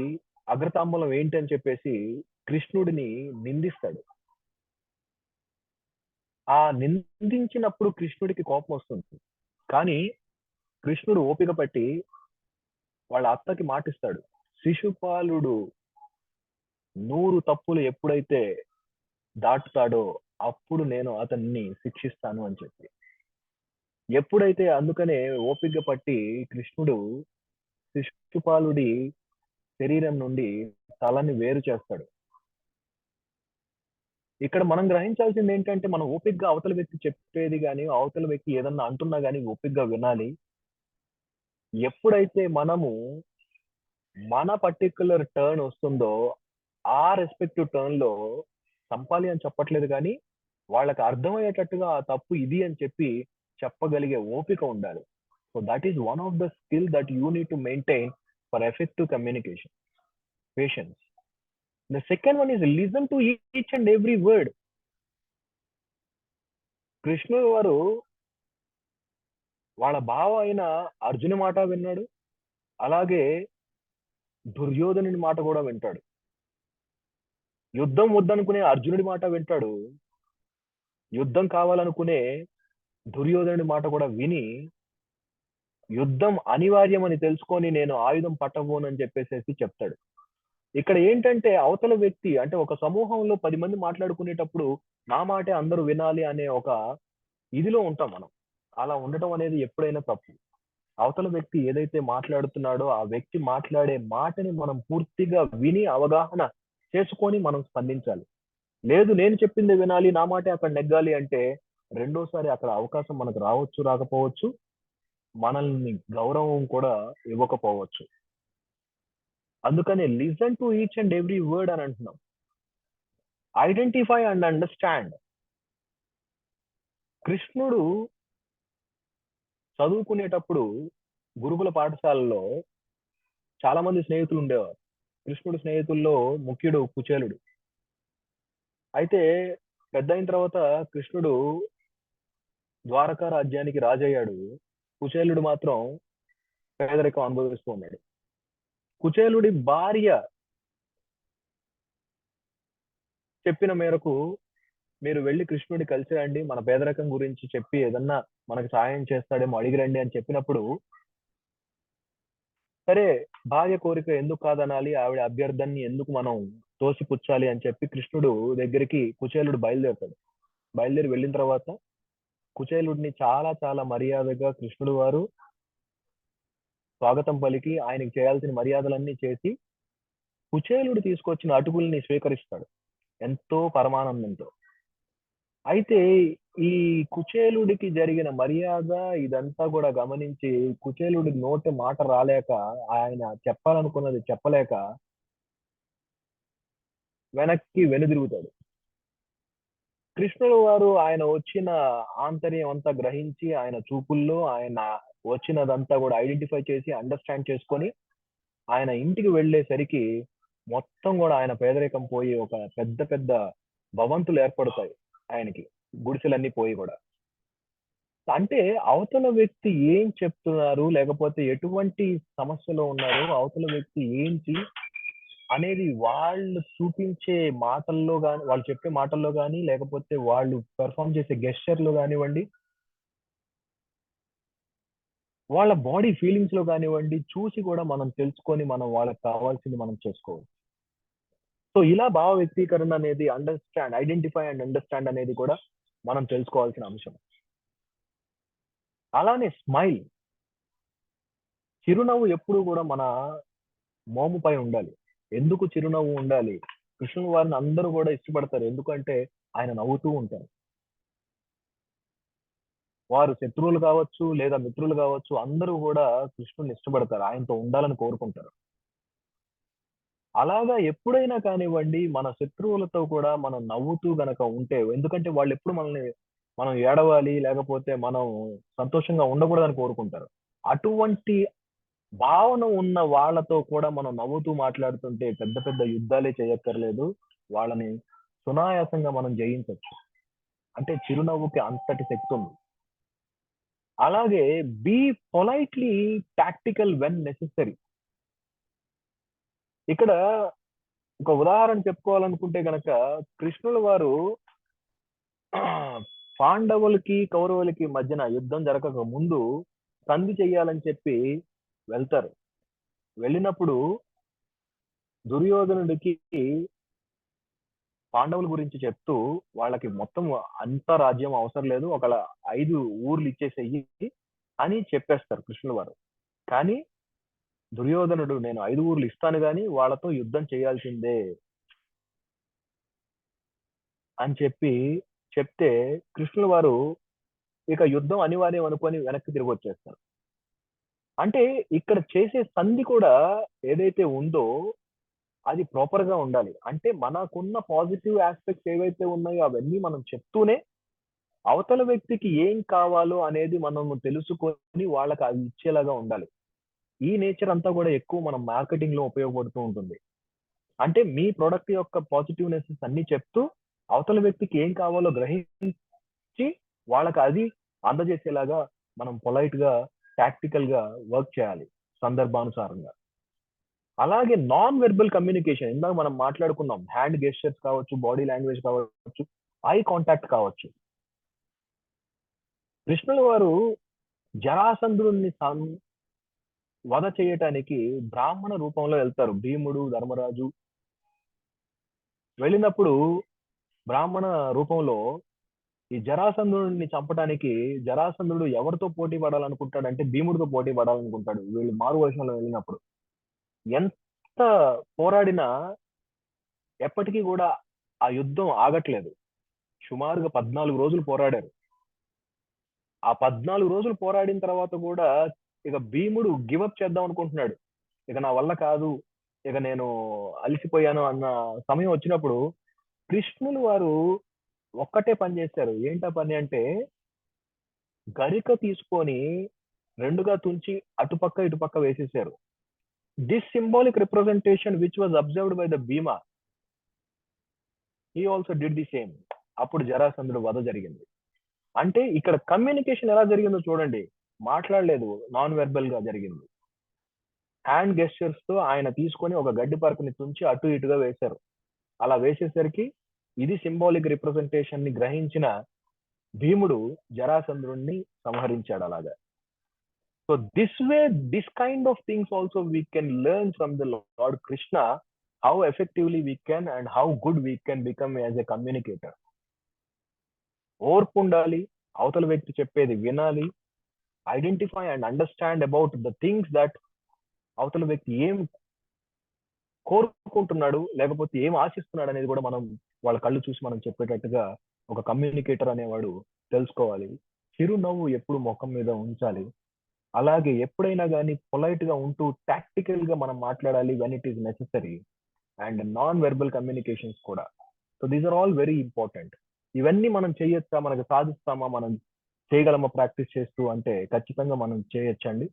అగ్రతాంబూలం ఏంటి అని చెప్పేసి కృష్ణుడిని నిందిస్తాడు. ఆ నిందించినప్పుడు కృష్ణుడికి కోపం వస్తుంది. కానీ కృష్ణుడు ఓపిక పట్టి వాళ్ళ అత్తకి మాటిస్తాడు, శిశుపాలుడు 100 తప్పులు ఎప్పుడైతే దాటుతాడో అప్పుడు నేను అతన్ని శిక్షిస్తాను అని చెప్పి. ఎప్పుడైతే అందుకనే ఓపిక పట్టి కృష్ణుడు శిశుపాలుడి శరీరం నుండి తలని వేరు చేస్తాడు. ఇక్కడ మనం గ్రహించాల్సింది ఏంటంటే, మనం ఓపికగా అవతల వ్యక్తి చెప్పేది కానీ, అవతల వ్యక్తి ఏదన్నా అంటున్నా కానీ ఓపికగా వినాలి. ఎప్పుడైతే మనము మన పర్టికులర్ టర్న్ వస్తుందో ఆ రెస్పెక్టివ్ టర్న్ లో చంపాలి అని చెప్పట్లేదు, కానీ వాళ్ళకి అర్థమయ్యేటట్టుగా ఆ తప్పు ఇది అని చెప్పి చెప్పగలిగే ఓపిక ఉండాలి. So that is one of the skill that you need to maintain for effective communication. Patience. The second one is listen to each and every word. కృష్ణుడు వారు వాళ్ళ బావ అయిన అర్జుని మాట విన్నాడు, అలాగే దుర్యోధనుడి మాట కూడా వింటాడు. యుద్ధం వద్దనుకునే అర్జునుడి మాట వింటాడు, యుద్ధం కావాలనుకునే దుర్యోధనుడి మాట కూడా విని యుద్ధం అనివార్యం అని తెలుసుకొని నేను ఆయుధం పట్టబోనని చెప్పేసి చెప్తాడు. ఇక్కడ ఏంటంటే అవతల వ్యక్తి అంటే ఒక సమూహంలో 10 మంది మాట్లాడుకునేటప్పుడు నా మాటే అందరూ వినాలి అనే ఒక ఇదిలో ఉంటాం మనం. అలా ఉండటం అనేది ఎప్పుడైనా తప్పు. అవతల వ్యక్తి ఏదైతే మాట్లాడుతున్నాడో ఆ వ్యక్తి మాట్లాడే మాటని మనం పూర్తిగా విని అవగాహన చేసుకొని మనం స్పందించాలి. లేదు నేను చెప్పింది వినాలి, నా మాటే అక్కడ నెగ్గాలి అంటే రెండోసారి అక్కడ అవకాశం మనకు రావచ్చు, రాకపోవచ్చు. మనల్ని గౌరవం కూడా ఇవ్వకపోవచ్చు. అందుకనే listen to each and every word అని అంటున్నాం. Identify and understand. కృష్ణుడు చదువుకునేటప్పుడు గురుకుల పాఠశాలలో చాలా మంది స్నేహితులు ఉండేవారు. కృష్ణుడు స్నేహితుల్లో ముఖ్యుడు కుచేలుడు. అయితే పెద్ద అయిన తర్వాత కృష్ణుడు ద్వారకా రాజ్యానికి రాజయ్యాడు. కుచేలుడు మాత్రం పేదరికం అనుభవిస్తూ ఉన్నాడు. కుచేలుడి భార్య చెప్పిన మేరకు మీరు వెళ్ళి కృష్ణుడి కలిసి రండి, మన పేదరికం గురించి చెప్పి ఏదన్నా మనకు సహాయం చేస్తాడేమో అడిగి రండి అని చెప్పినప్పుడు, సరే భార్య కోరిక ఎందుకు కాదనాలి, ఆవిడ అభ్యర్థనని ఎందుకు మనం తోసిపుచ్చాలి అని చెప్పి కృష్ణుడు దగ్గరికి కుచేలుడు బయలుదేరుతాడు. బయలుదేరి వెళ్ళిన తర్వాత కుచేలుడిని చాలా చాలా మర్యాదగా కృష్ణుడు వారు స్వాగతం పలికి ఆయనకి చేయాల్సిన మర్యాదలన్నీ చేసి కుచేలుడు తీసుకొచ్చిన అటుకుల్ని స్వీకరిస్తాడు ఎంతో పరమానందంతో. అయితే ఈ కుచేలుడికి జరిగిన మర్యాద ఇదంతా కూడా గమనించి కుచేలుడి నోటి మాట రాలేక, ఆయన చెప్పాలనుకున్నది చెప్పలేక వెనక్కి వెనుదిరుగుతాడు. కృష్ణుడు వారు ఆయన వచ్చిన ఆంతర్యం అంతా గ్రహించి ఆయన చూపుల్లో ఆయన వచ్చినదంతా కూడా ఐడెంటిఫై చేసి అండర్స్టాండ్ చేసుకొని ఆయన ఇంటికి వెళ్ళేసరికి మొత్తం కూడా ఆయన పేదరికం పోయి ఒక పెద్ద పెద్ద భవంతులు ఏర్పడతాయి ఆయనకి, గుడిసెలన్నీ పోయి కూడా. అంటే అవతల వ్యక్తి ఏం చెప్తున్నారు, లేకపోతే ఎటువంటి సమస్యలో ఉన్నారు, అవతల వ్యక్తి ఏంటి అనేది వాళ్ళు చూపించే మాటల్లో కానీ, వాళ్ళు చెప్పే మాటల్లో కానీ, లేకపోతే వాళ్ళు పెర్ఫామ్ చేసే గెస్చర్లో కానివ్వండి, వాళ్ళ బాడీ ఫీలింగ్స్ లో కానివ్వండి, చూసి కూడా మనం తెలుసుకొని మనం వాళ్ళకి కావాల్సింది మనం చేసుకోవచ్చు. సో ఇలా భావ వ్యక్తీకరణ అనేది ఐడెంటిఫై అండ్ అండర్స్టాండ్ అనేది కూడా మనం తెలుసుకోవాల్సిన అంశం. అలానే స్మైల్, చిరునవ్వు ఎప్పుడు కూడా మన మోముపై ఉండాలి. ఎందుకు చిరునవ్వు ఉండాలి? కృష్ణుని వారిని అందరూ కూడా ఇష్టపడతారు, ఎందుకంటే ఆయన నవ్వుతూ ఉంటారు. వారు శత్రువులు కావచ్చు లేదా మిత్రులు కావచ్చు, అందరూ కూడా కృష్ణుని ఇష్టపడతారు, ఆయనతో ఉండాలని కోరుకుంటారు. అలాగా ఎప్పుడైనా కానివ్వండి మన శత్రువులతో కూడా మనం నవ్వుతూ గనక ఉంటే, ఎందుకంటే వాళ్ళు ఎప్పుడు మనం ఏడవాలి లేకపోతే మనం సంతోషంగా ఉండకూడదని కోరుకుంటారు. అటువంటి భావన ఉన్న వాళ్ళతో కూడా మనం నవ్వుతూ మాట్లాడుతుంటే పెద్ద పెద్ద యుద్ధాలే చేయక్కర్లేదు, వాళ్ళని సునాయాసంగా మనం జయించవచ్చు. అంటే చిరునవ్వుకి అంతటి శక్తి ఉంది. అలాగే be politely tactical when necessary. ఇక్కడ ఒక ఉదాహరణ చెప్పుకోవాలనుకుంటే గనక కృష్ణుల వారు పాండవులకి కౌరవులకి మధ్యన యుద్ధం జరగక ముందు సంధి చెయ్యాలని చెప్పి వెళ్తారు. వెళ్ళినప్పుడు దుర్యోధనుడికి పాండవుల గురించి చెప్తూ వాళ్ళకి మొత్తం అంత రాజ్యం అవసరం లేదు, ఒక 5 ఊర్లు ఇచ్చేసేయి అని చెప్పేస్తారు కృష్ణుల వారు. కానీ దుర్యోధనుడు నేను 5 ఊర్లు ఇస్తాను గాని వాళ్ళతో యుద్ధం చేయాల్సిందే అని చెప్తే కృష్ణుల వారు ఇక యుద్ధం అనివార్యం అనుకొని వెనక్కి తిరిగి వచ్చేస్తారు. అంటే ఇక్కడ చేసే సంధి కూడా ఏదైతే ఉందో అది ప్రాపర్ గా ఉండాలి. అంటే మనకున్న పాజిటివ్ ఆస్పెక్ట్స్ ఏవైతే ఉన్నాయో అవన్నీ మనం చెప్తూనే అవతల వ్యక్తికి ఏం కావాలో అనేది మనం తెలుసుకొని వాళ్ళకి అది ఇచ్చేలాగా ఉండాలి. ఈ నేచర్ అంతా కూడా ఎక్కువ మనం మార్కెటింగ్ లో ఉపయోగపడుతూ ఉంటుంది. అంటే మీ ప్రోడక్ట్ యొక్క పాజిటివ్నెస్ అన్ని చెప్తూ అవతల వ్యక్తికి ఏం కావాలో గ్రహించి వాళ్ళకి అది అందజేసేలాగా మనం పొలైట్ గా టాక్టికల్ గా వర్క్ చేయాలి సందర్భానుసారంగా. అలాగే నాన్ వెర్బల్ కమ్యూనికేషన్, ఇందాక మనం మాట్లాడుకున్నాం, హ్యాండ్ గెస్చర్స్ కావచ్చు, బాడీ లాంగ్వేజ్ కావచ్చు, ఐ కాంటాక్ట్ కావచ్చు. కృష్ణుల వారు జరాసంధుని వధ చేయటానికి బ్రాహ్మణ రూపంలో వెళ్తారు. భీముడు, ధర్మరాజు వెళ్ళినప్పుడు బ్రాహ్మణ రూపంలో ఈ జరాసంధుడిని చంపడానికి జరాసంధుడు ఎవరితో పోటీ పడాలనుకుంటాడంటే భీముడితో పోటీ పడాలనుకుంటాడు వీళ్ళు మారు వేషంలో వెళ్ళినప్పుడు. ఎంత పోరాడినా ఎప్పటికీ కూడా ఆ యుద్ధం ఆగట్లేదు. సుమారుగా 14 రోజులు పోరాడారు. ఆ 14 రోజులు పోరాడిన తర్వాత కూడా ఇక భీముడు గివప్ చేద్దాం అనుకుంటున్నాడు. ఇక నా వల్ల కాదు, ఇక నేను అలసిపోయాను అన్న సమయం వచ్చినప్పుడు కృష్ణులు వారు ఒక్కటే పని చేశారు. ఏంటా పని అంటే గరిక తీసుకొని రెండుగా తుంచి అటుపక్క ఇటుపక్క వేసేసారు. This symbolic representation which was observed by the Bhima, he also did the same. అప్పుడు జరాసంధుడు వధ జరిగింది. అంటే ఇక్కడ కమ్యూనికేషన్ ఎలా జరిగిందో చూడండి. మాట్లాడలేదు, నాన్ వెర్బల్ గా జరిగింది. హ్యాండ్ గెస్చర్స్ తో ఆయన తీసుకొని ఒక గడ్డి పరకని తుంచి అటు ఇటుగా వేశారు. అలా వేసేసరికి ఇది సింబాలిక్ రిప్రజెంటేషన్ ని గ్రహించిన భీముడు జరాసంధుడిని సంహరించాడు అలాగా. So this way this kind of things also we can learn from the lord Krishna, how effectively we can and how good we can become as a communicator. ఓర్పు ఉండాలి, అవతల వ్యక్తి చెప్పేది వినాలి, identify and understand about the things that అవతల వ్యక్తి ఏం కోరుకుంటున్నాడు లేకపోతే ఏం ఆశిస్తున్నాడు అనేది కూడా మనం వాళ్ళ కళ్ళు చూసి మనం చెప్పేటట్టుగా ఒక కమ్యూనికేటర్ అనేవాడు తెలుసుకోవాలి. చిరునవ్వు ఎప్పుడు ముఖం మీద ఉంచాలి. అలాగే ఎప్పుడైనా కానీ పొలైట్ గా ఉంటూ టాక్టికల్ గా మనం మాట్లాడాలి when it is necessary. And non verbal communications కూడా. So these are all very important. ఇవన్నీ మనం చేయొచ్చా, మనకు సాధిస్తామా, మనం చేయగలమా ప్రాక్టీస్ చేస్తూ అంటే ఖచ్చితంగా మనం చేయొచ్చండి.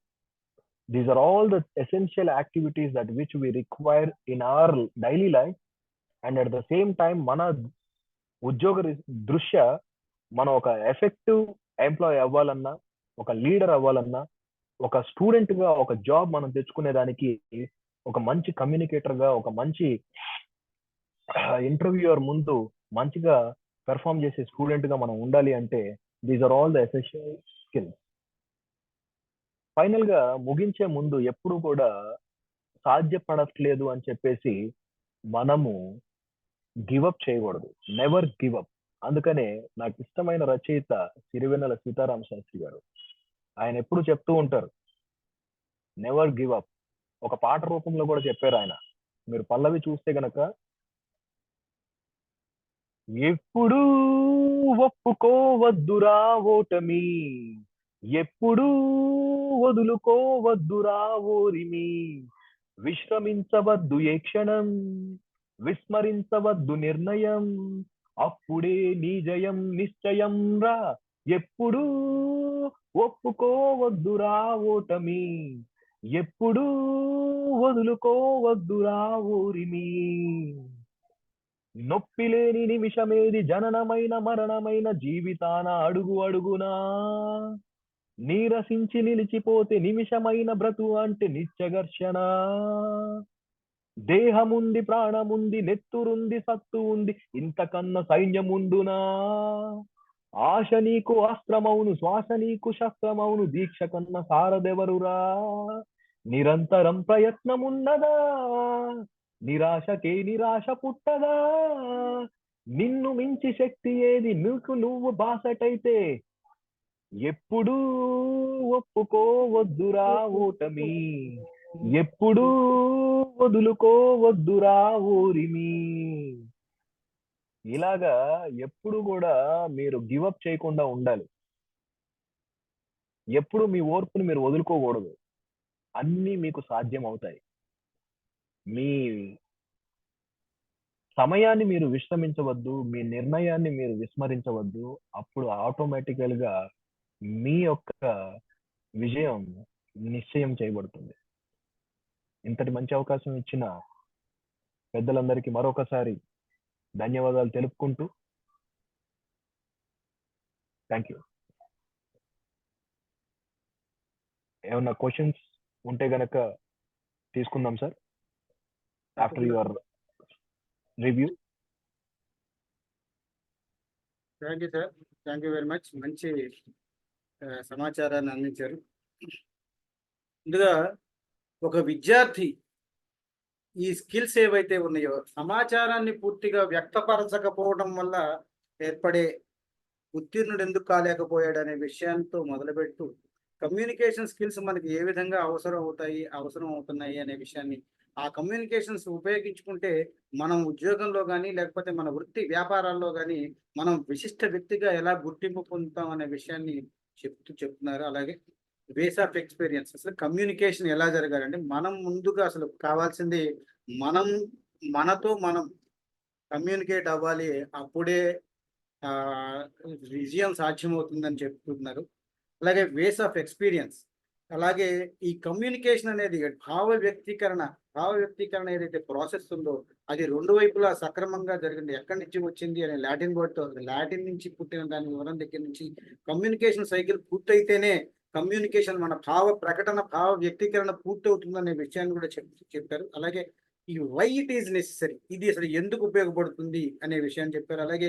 These are all the essential activities that which we require in our daily life, and at the same time మన ఉద్యోగ దృష్ట్యా మనం ఒక ఎఫెక్టివ్ ఎంప్లాయ్ అవ్వాలన్నా, ఒక లీడర్ అవ్వాలన్నా, ఒక స్టూడెంట్ గా ఒక జాబ్ మనం తెచ్చుకునే దానికి ఒక మంచి కమ్యూనికేటర్ గా, ఒక మంచి ఇంటర్వ్యూయర్ ముందు మంచిగా పెర్ఫామ్ చేసే స్టూడెంట్ గా మనం ఉండాలి అంటే these are all the essential skills. Final గా ముగించే ముందు ఎప్పుడు కూడా సాధ్యపడట్లేదు అని చెప్పేసి మనము గివప్ చేయకూడదు. Never give up. అందుకనే నాకు ఇష్టమైన రచయిత సిరివెన్నెల సీతారామ శాస్త్రి గారు, ఆయన ఎప్పుడు చెప్తూ ఉంటారు నెవర్ గివప్. ఒక పాట రూపంలో కూడా చెప్పారు ఆయన. మీరు పల్లవి చూస్తే గనక, ఎప్పుడు ఒప్పుకోవద్దురా ఓటమి, ఎప్పుడు వదులుకోవద్దురా ఓరిమి, విశ్రమించవద్దు ఏ క్షణం, విస్మరించవద్దు నిర్ణయం, అప్పుడే నీ జయం నిశ్చయం రా, ఎప్పుడు ఒప్పుకోవద్దురా ఓటమి, ఎప్పుడు వదులుకోవద్దురా ఓరిమి, నొప్పి లేని నిమిషమేది, జననమైన మరణమైన జీవితాన అడుగు అడుగునా, నీరసించి నిలిచిపోతే నిమిషమైన బ్రతు అంటే నిత్య ఘర్షణ, దేహముంది ప్రాణముంది నెత్తురుంది సత్తు ఉంది ఇంతకన్నా సైన్యముందునా, ఆశ నీకు అస్త్రమౌను శ్వాస నీకు శస్త్రమౌను దీక్ష కన్న సారదెవరురా, నిరంతరం ప్రయత్నమున్నదా నిరాశకే నిరాశ పుట్టదా, నిన్ను మించి శక్తి ఏది నువ్వు బాసటైతే, ఎప్పుడూ ఒప్పుకోవద్దురా ఓటమి, ఎప్పుడూ వదులుకోవద్దురా ఓరిమి. ఇలాగా ఎప్పుడు కూడా మీరు గివప్ చేయకుండా ఉండాలి. ఎప్పుడు మీ ఓర్పుని మీరు వదులుకోకూడదు. అన్నీ మీకు సాధ్యం అవుతాయి. మీ సమయాన్ని మీరు విశ్రమించవద్దు, మీ నిర్ణయాన్ని మీరు విస్మరించవద్దు. అప్పుడు ఆటోమేటికల్ గా మీ యొక్క విజయం నిశ్చయం చేయబడుతుంది. ఇంతటి మంచి అవకాశం ఇచ్చిన పెద్దలందరికీ మరొకసారి ధన్యవాదాలు తెలుపుకుంటూ థ్యాంక్ యూ. ఏమన్నా క్వశ్చన్స్ ఉంటే గనక తీసుకుందాం sir after your review. Thank you sir, thank you very much. మంచి సమాచారాన్ని అందించారు. ముందుగా ఒక విద్యార్థి ఈ స్కిల్స్ ఏవైతే ఉన్నాయో, సమాచారాన్ని పూర్తిగా వ్యక్తపరచకపోవడం వల్ల ఏర్పడే ఉత్తీర్ణుడు ఎందుకు కాలేకపోయాడు అనే విషయంతో మొదలుపెడుతూ కమ్యూనికేషన్ స్కిల్స్ మనకి ఏ విధంగా అవసరం అవుతున్నాయి అనే విషయాన్ని, ఆ కమ్యూనికేషన్స్ ఉపయోగించుకుంటే మనం ఉద్యోగంలో కానీ లేకపోతే మన వృత్తి వ్యాపారాల్లో కానీ మనం విశిష్ట వ్యక్తిగా ఎలా గుర్తింపు పొందుతాం అనే విషయాన్ని చెప్తున్నారు. అలాగే వేస్ ఆఫ్ ఎక్స్పీరియన్స్, అసలు కమ్యూనికేషన్ ఎలా జరగాలంటే మనం ముందుగా అసలు కావాల్సింది మనతో మనం కమ్యూనికేట్ అవ్వాలి, అప్పుడే విజయం సాధ్యమవుతుందని చెప్తున్నారు. అలాగే వేస్ ఆఫ్ ఎక్స్పీరియన్స్, అలాగే ఈ కమ్యూనికేషన్ అనేది భావ వ్యక్తీకరణ ఏదైతే ప్రాసెస్ ఉందో అది రెండు వైపులా సక్రమంగా జరిగింది. ఎక్కడి నుంచి వచ్చింది అనే లాటిన్ నుంచి పుట్టిన దాని వివరణ దగ్గర నుంచి కమ్యూనికేషన్ సైకిల్ పూర్తయితేనే కమ్యూనికేషన్ మన భావ వ్యక్తీకరణ పూర్తవుతుందనే విషయాన్ని కూడా చెప్పారు. అలాగే ఈ వై ఇట్ ఈస్ నెసెసరీ, ఇది అసలు ఎందుకు ఉపయోగపడుతుంది అనే విషయాన్ని చెప్పారు. అలాగే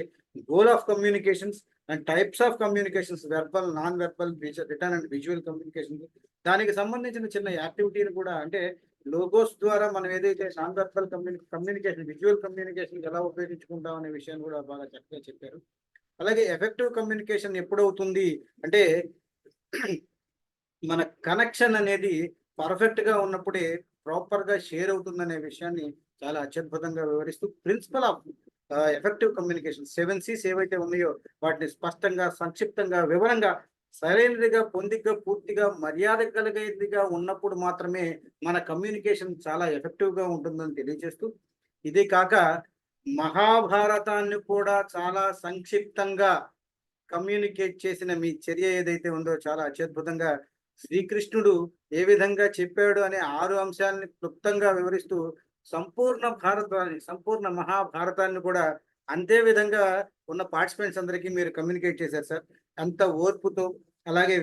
goal of communications and types of communications, verbal, non verbal, return and visual communication, దానికి సంబంధించిన చిన్న యాక్టివిటీని కూడా, అంటే లోగోస్ ద్వారా మనం ఏదైతే non verbal communication, visual communication ఎలా ఉపయోగించుకుంటాం అనే విషయాన్ని కూడా బాగా చక్కగా చెప్పారు. అలాగే ఎఫెక్టివ్ కమ్యూనికేషన్ ఎప్పుడవుతుంది అంటే మన కనెక్షన్ అనేది పర్ఫెక్ట్ గా ఉన్నప్పుడే ప్రాపర్ గా షేర్ అవుతుందనే విషయాన్ని చాలా అత్యద్భుతంగా వివరిస్తూ principal of effective communication 7 C's ఏవైతే ఉన్నాయో వాటిని స్పష్టంగా, సంక్షిప్తంగా, వివరంగా, సరైనదిగా, పొందిగ్గా, పూర్తిగా, మర్యాద కలిగేదిగా ఉన్నప్పుడు మాత్రమే మన కమ్యూనికేషన్ చాలా ఎఫెక్టివ్ గా ఉంటుందని తెలియజేస్తూ, ఇదే కాక మహాభారతాన్ని కూడా చాలా సంక్షిప్తంగా కమ్యూనికేట్ చేసిన మీ చర్య ఏదైతే ఉందో చాలా అత్యద్భుతంగా శ్రీకృష్ణుడు ఏ విధంగా చెప్పాడు అనే 6 అంశాలని క్లుప్తంగా వివరిస్తూ సంపూర్ణ మహాభారతాన్ని కూడా అంతే విధంగా ఉన్న పార్టిసిపెంట్స్ అందరికీ మీరు కమ్యూనికేట్ చేశారు సార్. అంత ఓర్పుతో, అలాగే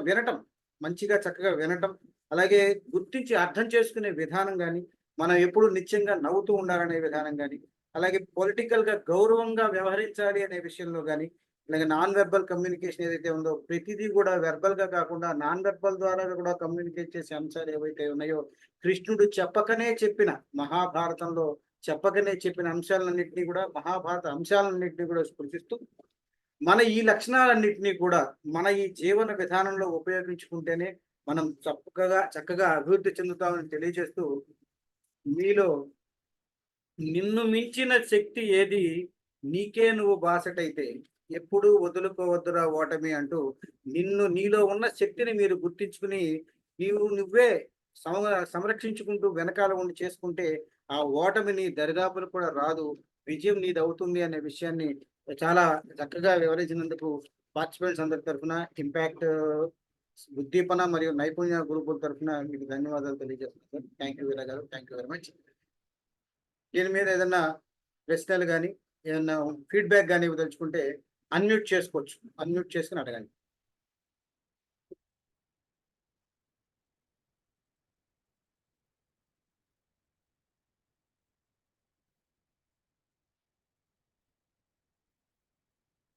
వినటం, మంచిగా చక్కగా వినటం, అలాగే గుర్తించి అర్థం చేసుకునే విధానం కానీ, మనం ఎప్పుడు నిత్యంగా నవ్వుతూ ఉండాలనే విధానం కానీ, అలాగే పొలిటికల్ గా గౌరవంగా వ్యవహరించాలి అనే విషయంలో కానీ, అలాగే నాన్ వెర్బల్ కమ్యూనికేషన్ ఏదైతే ఉందో ప్రతిదీ కూడా వెర్బల్ గా కాకుండా నాన్ వెర్బల్ ద్వారా కూడా కమ్యూనికేట్ చేసే అంశాలు ఏవైతే ఉన్నాయో కృష్ణుడు మహాభారతంలో చెప్పకనే చెప్పిన అంశాలన్నింటినీ కూడా, మహాభారత అంశాలన్నింటినీ కూడా స్పృశిస్తూ మన ఈ లక్షణాలన్నింటినీ కూడా మన ఈ జీవన విధానంలో ఉపయోగించుకుంటేనే మనం చక్కగా అభివృద్ధి చెందుతామని తెలియజేస్తూ, మీలో నిన్ను మించిన శక్తి ఏది, నీకే నువ్వు బాసటైతే ఎప్పుడూ వదులుకోవద్దురా ఓటమి అంటూ, నీలో ఉన్న శక్తిని మీరు గుర్తించుకుని నువ్వే సంరక్షించుకుంటూ వెనకాల ఉండి చేసుకుంటే ఆ ఓటమి నీ దరిదాపులు కూడా రాదు, విజయం నీది అవుతుంది అనే విషయాన్ని చాలా చక్కగా వివరించినందుకు పార్టిసిపెంట్స్ అందరి తరఫున, ఇంపాక్ట్ ఉద్దీపన మరియు నైపుణ్య గ్రూపుల తరఫున మీకు ధన్యవాదాలు తెలియజేస్తున్నాను. థ్యాంక్ యూ వీరా గారు, థ్యాంక్ యూ వెరీ మచ్. దీని మీద ఏదైనా ప్రశ్నలు కానీ ఏదైనా ఫీడ్బ్యాక్ కానీ తెలుసుకుంటే అన్మ్యూట్ చేసుకుని అడగండి.